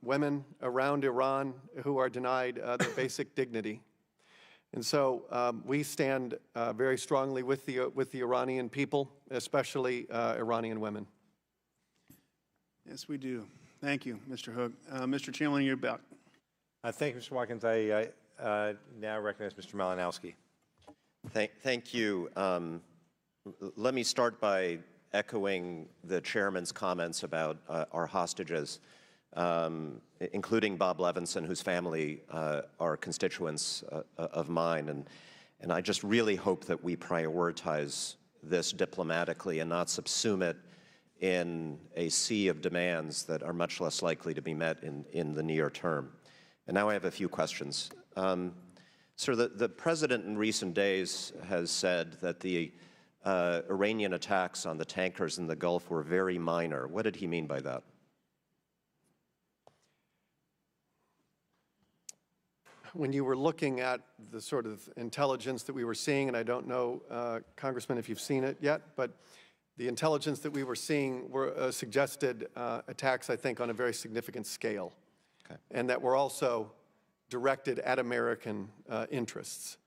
women around Iran who are denied their basic dignity. And so we stand very strongly with the Iranian people, especially Iranian women. Yes, we do. Thank you, Mr. Hook. Mr. Chamberlain, you're back. Thank you, Mr. Watkins. I now recognize Mr. Malinowski. Thank you. Let me start by echoing the chairman's comments about our hostages, including Bob Levinson, whose family are constituents of mine. And I just really hope that we prioritize this diplomatically and not subsume it in a sea of demands that are much less likely to be met in the near term. And now I have a few questions. Sir, the President in recent days has said that the Iranian attacks on the tankers in the Gulf were very minor. What did he mean by that? When you were looking at the sort of intelligence that we were seeing, and I don't know, Congressman, if you've seen it yet, but the intelligence that we were seeing suggested attacks, I think, on a very significant scale, okay, and that were also directed at American interests.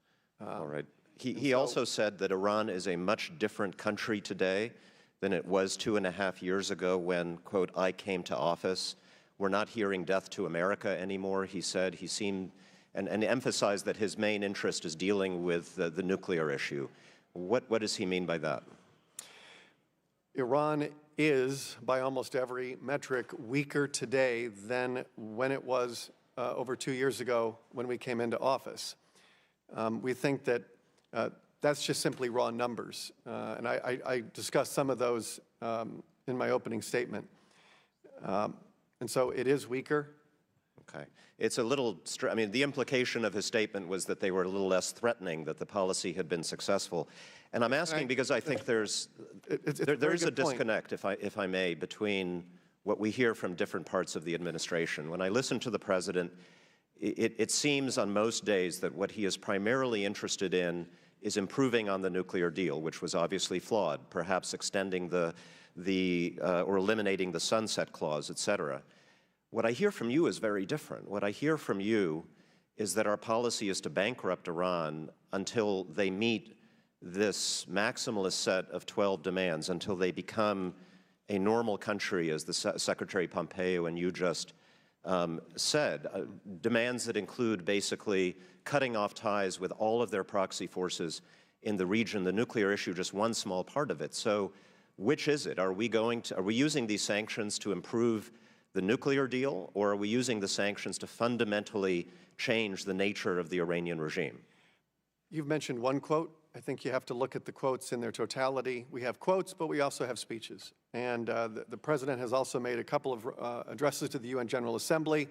All right. He also said that Iran is a much different country today than it was 2.5 years ago when, quote, I came to office. We're not hearing death to America anymore, he said. He seemed, and emphasized that his main interest is dealing with the nuclear issue. What does he mean by that? Iran is, by almost every metric, weaker today than when it was over 2 years ago when we came into office. We think that that's just simply raw numbers. And I discussed some of those in my opening statement. And so it is weaker. Okay. It's a little, I mean, the implication of his statement was that they were a little less threatening, that the policy had been successful. And I'm asking because I think there's a disconnect, if I may, between what we hear from different parts of the administration. When I listen to the President, it seems on most days that what he is primarily interested in is improving on the nuclear deal, which was obviously flawed, perhaps extending or eliminating the sunset clause, et cetera. What I hear from you is very different. What I hear from you is that our policy is to bankrupt Iran until they meet this maximalist set of 12 demands, until they become a normal country, as the Secretary Pompeo and you just said, demands that include basically cutting off ties with all of their proxy forces in the region, the nuclear issue just one small part of it. So which is it? Are we using these sanctions to improve the nuclear deal, or are we using the sanctions to fundamentally change the nature of the Iranian regime? You've mentioned one quote. I think you have to look at the quotes in their totality. We have quotes, but we also have speeches. And the President has also made a couple of addresses to the UN General Assembly,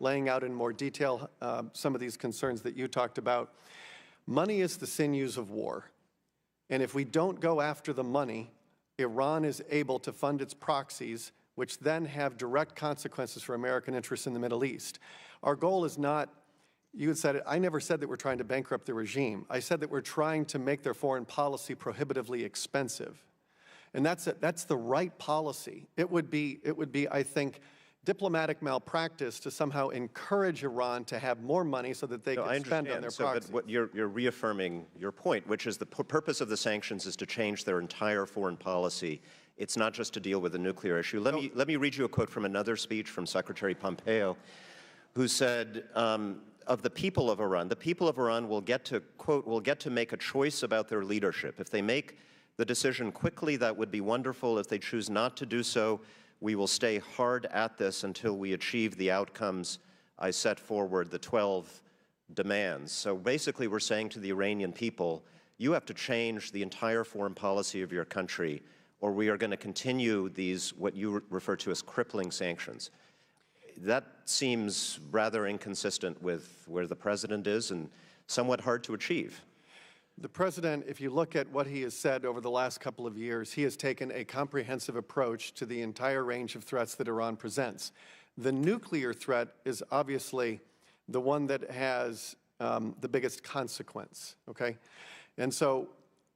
laying out in more detail some of these concerns that you talked about. Money is the sinews of war. And if we don't go after the money, Iran is able to fund its proxies, which then have direct consequences for American interests in the Middle East. Our goal is not, you had said it, I never said that we're trying to bankrupt the regime. I said that we're trying to make their foreign policy prohibitively expensive. And that's the right policy. It would be, I think, diplomatic malpractice to somehow encourage Iran to have more money so that they can spend on their proxies. But you're reaffirming your point, which is the purpose of the sanctions is to change their entire foreign policy. It's not just to deal with the nuclear issue. Let me read you a quote from another speech from Secretary Pompeo, who said, of the people of Iran will get to, quote, will get to make a choice about their leadership. If they make the decision quickly, that would be wonderful. If they choose not to do so, we will stay hard at this until we achieve the outcomes I set forward, the 12 demands. So basically, we're saying to the Iranian people, you have to change the entire foreign policy of your country, or we are going to continue these, what you refer to as crippling sanctions. That seems rather inconsistent with where the President is and somewhat hard to achieve. The President, if you look at what he has said over the last couple of years, he has taken a comprehensive approach to the entire range of threats that Iran presents. The nuclear threat is obviously the one that has the biggest consequence, okay? And so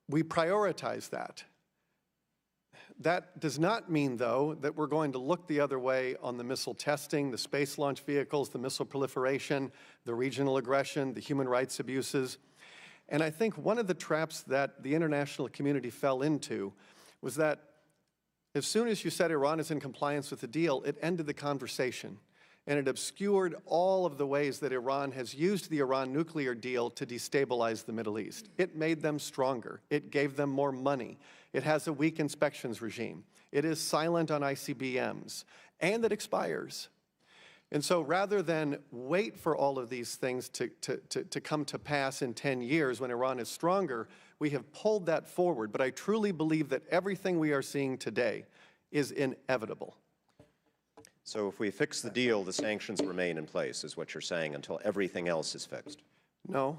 we prioritize that. That does not mean, though, that we're going to look the other way on the missile testing, the space launch vehicles, the missile proliferation, the regional aggression, the human rights abuses. And I think one of the traps that the international community fell into was that as soon as you said Iran is in compliance with the deal, it ended the conversation. And it obscured all of the ways that Iran has used the Iran nuclear deal to destabilize the Middle East. It made them stronger. It gave them more money. It has a weak inspections regime. It is silent on ICBMs. And it expires. And so rather than wait for all of these things to come to pass in 10 years when Iran is stronger, we have pulled that forward. But I truly believe that everything we are seeing today is inevitable. So if we fix the deal, the sanctions remain in place, is what you're saying, until everything else is fixed? No.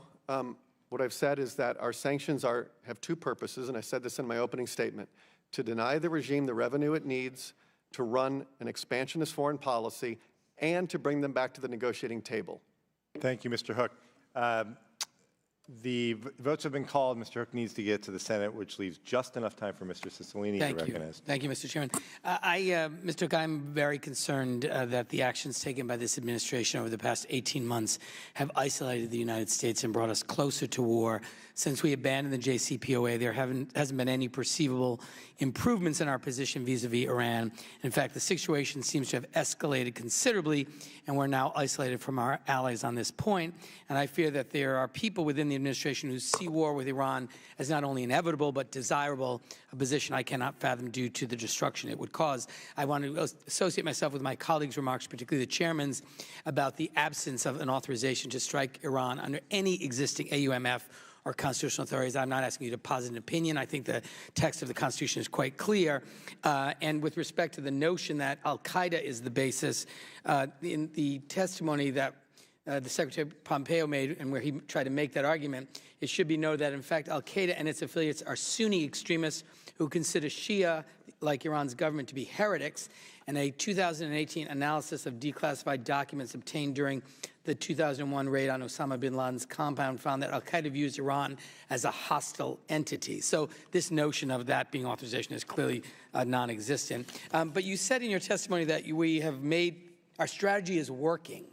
What I've said is that our sanctions have two purposes, and I said this in my opening statement: to deny the regime the revenue it needs to run an expansionist foreign policy, and to bring them back to the negotiating table. Thank you, Mr. Hook. The votes have been called. Mr. Hook needs to get to the Senate, which leaves just enough time for Mr. Cicilline to recognize. Thank you, Mr. Chairman. Mr. Hook, I'm very concerned that the actions taken by this administration over the past 18 months have isolated the United States and brought us closer to war. Since we abandoned the JCPOA, there hasn't been any perceivable improvements in our position vis-a-vis Iran. In fact, the situation seems to have escalated considerably, and we're now isolated from our allies on this point. And I fear that there are people within the administration who see war with Iran as not only inevitable but desirable, a position I cannot fathom due to the destruction it would cause. I want to associate myself with my colleagues' remarks, particularly the chairman's, about the absence of an authorization to strike Iran under any existing AUMF or constitutional authorities. I'm not asking you to posit an opinion. I think the text of the Constitution is quite clear. And with respect to the notion that al-Qaeda is the basis, in the testimony that the Secretary Pompeo made, and where he tried to make that argument, it should be noted that, in fact, al-Qaeda and its affiliates are Sunni extremists who consider Shia, like Iran's government, to be heretics. And a 2018 analysis of declassified documents obtained during the 2001 raid on Osama bin Laden's compound found that al-Qaeda views Iran as a hostile entity. So this notion of that being authorization is clearly non-existent. But you said in your testimony that we have made, our strategy is working.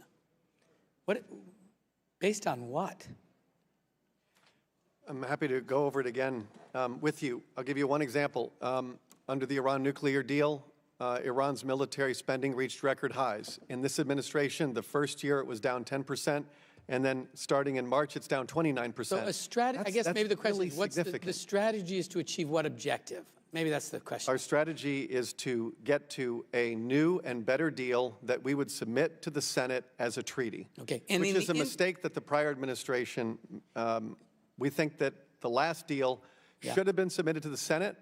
Based on what? I'm happy to go over it again with you. I'll give you one example. Under the Iran nuclear deal, Iran's military spending reached record highs. In this administration, the first year it was down 10%, And then starting in March, it's down 29%. So a strategy, I guess maybe the question really is, what's the strategy is to achieve what objective? Maybe that's the question. Our strategy is to get to a new and better deal that we would submit to the Senate as a treaty. Okay. And which is a mistake that the prior administration, we think that the last deal should have been submitted to the Senate,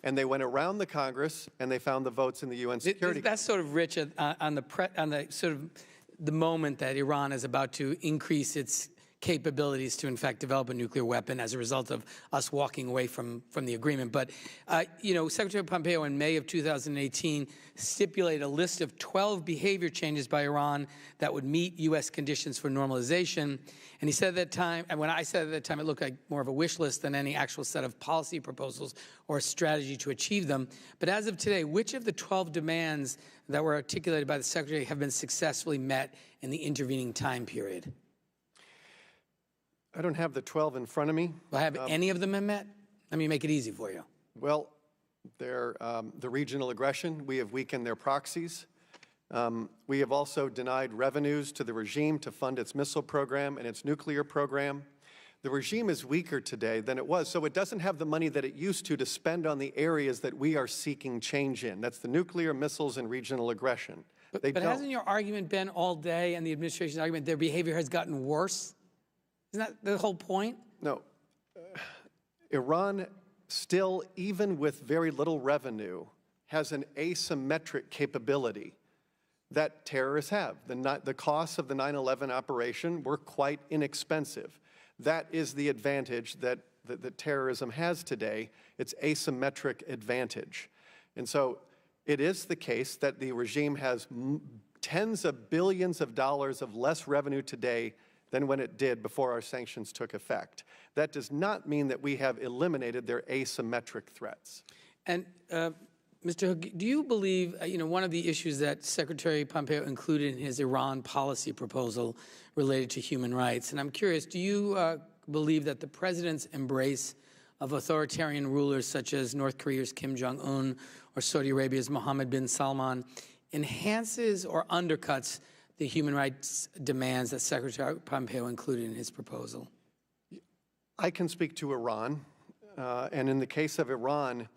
and they went around the Congress and they found the votes in the UN Security That's sort of rich on the sort of the moment that Iran is about to increase its capabilities to, in fact, develop a nuclear weapon as a result of us walking away from the agreement. But, you know, Secretary Pompeo in May of 2018 stipulated a list of 12 behavior changes by Iran that would meet U.S. conditions for normalization. And he said at that time, and when I said at that time, it looked like more of a wish list than any actual set of policy proposals or a strategy to achieve them. But as of today, which of the 12 demands that were articulated by the Secretary have been successfully met in the intervening time period? I don't have the 12 in front of me. Well, have any of them been met? Let me make it easy for you. Well, they're the regional aggression. We have weakened their proxies. We have also denied revenues to the regime to fund its missile program and its nuclear program. The regime is weaker today than it was, so it doesn't have the money that it used to spend on the areas that we are seeking change in. That's the nuclear, missiles, and regional aggression. But hasn't your argument been all day, and the administration's argument, their behavior has gotten worse? Isn't that the whole point? No. Iran still, even with very little revenue, has an asymmetric capability that terrorists have. The costs of the 9/11 operation were quite inexpensive. That is the advantage that terrorism has today. It's asymmetric advantage. And so it is the case that the regime has tens of billions of dollars of less revenue today than when it did before our sanctions took effect. That does not mean that we have eliminated their asymmetric threats. And Mr. Hook, do you believe, you know, one of the issues that Secretary Pompeo included in his Iran policy proposal related to human rights, and I'm curious, do you believe that the president's embrace of authoritarian rulers such as North Korea's Kim Jong-un or Saudi Arabia's Mohammed bin Salman enhances or undercuts the human rights demands that Secretary Pompeo included in his proposal? I can speak to Iran, and in the case of Iran,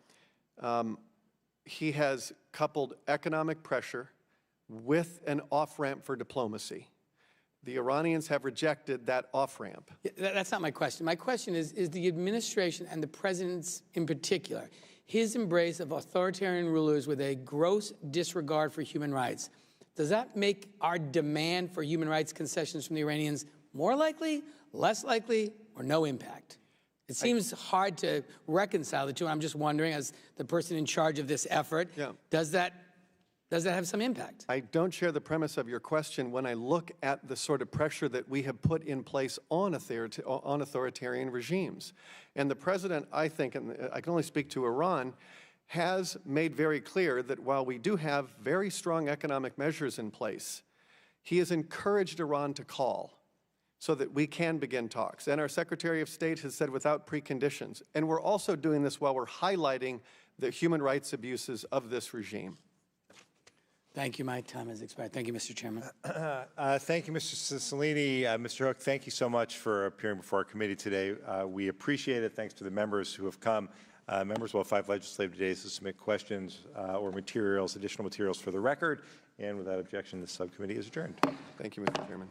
he has coupled economic pressure with an off-ramp for diplomacy. The Iranians have rejected that off-ramp. That's not my question. My question is the administration and the president's in particular, his embrace of authoritarian rulers with a gross disregard for human rights, does that make our demand for human rights concessions from the Iranians more likely, less likely, or no impact? It seems hard to reconcile the two. I'm just wondering, as the person in charge of this effort, does that have some impact? I don't share the premise of your question when I look at the sort of pressure that we have put in place on authoritarian regimes. And the president, I think, and I can only speak to Iran, has made very clear that while we do have very strong economic measures in place, he has encouraged Iran to call so that we can begin talks. And our Secretary of State has said without preconditions. And we're also doing this while we're highlighting the human rights abuses of this regime. Thank you. My time has expired. Thank you, Mr. Chairman. Thank you, Mr. Cicilline. Mr. Hook, thank you so much for appearing before our committee today. We appreciate it. Thanks to the members who have come. Members will have 5 legislative days to submit questions or materials, additional materials for the record. And without objection, this subcommittee is adjourned. Thank you, Mr. Chairman.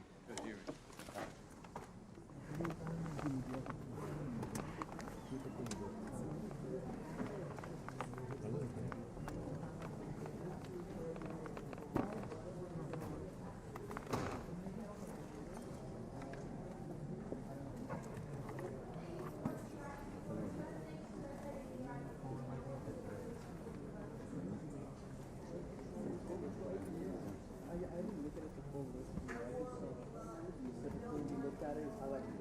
I like it.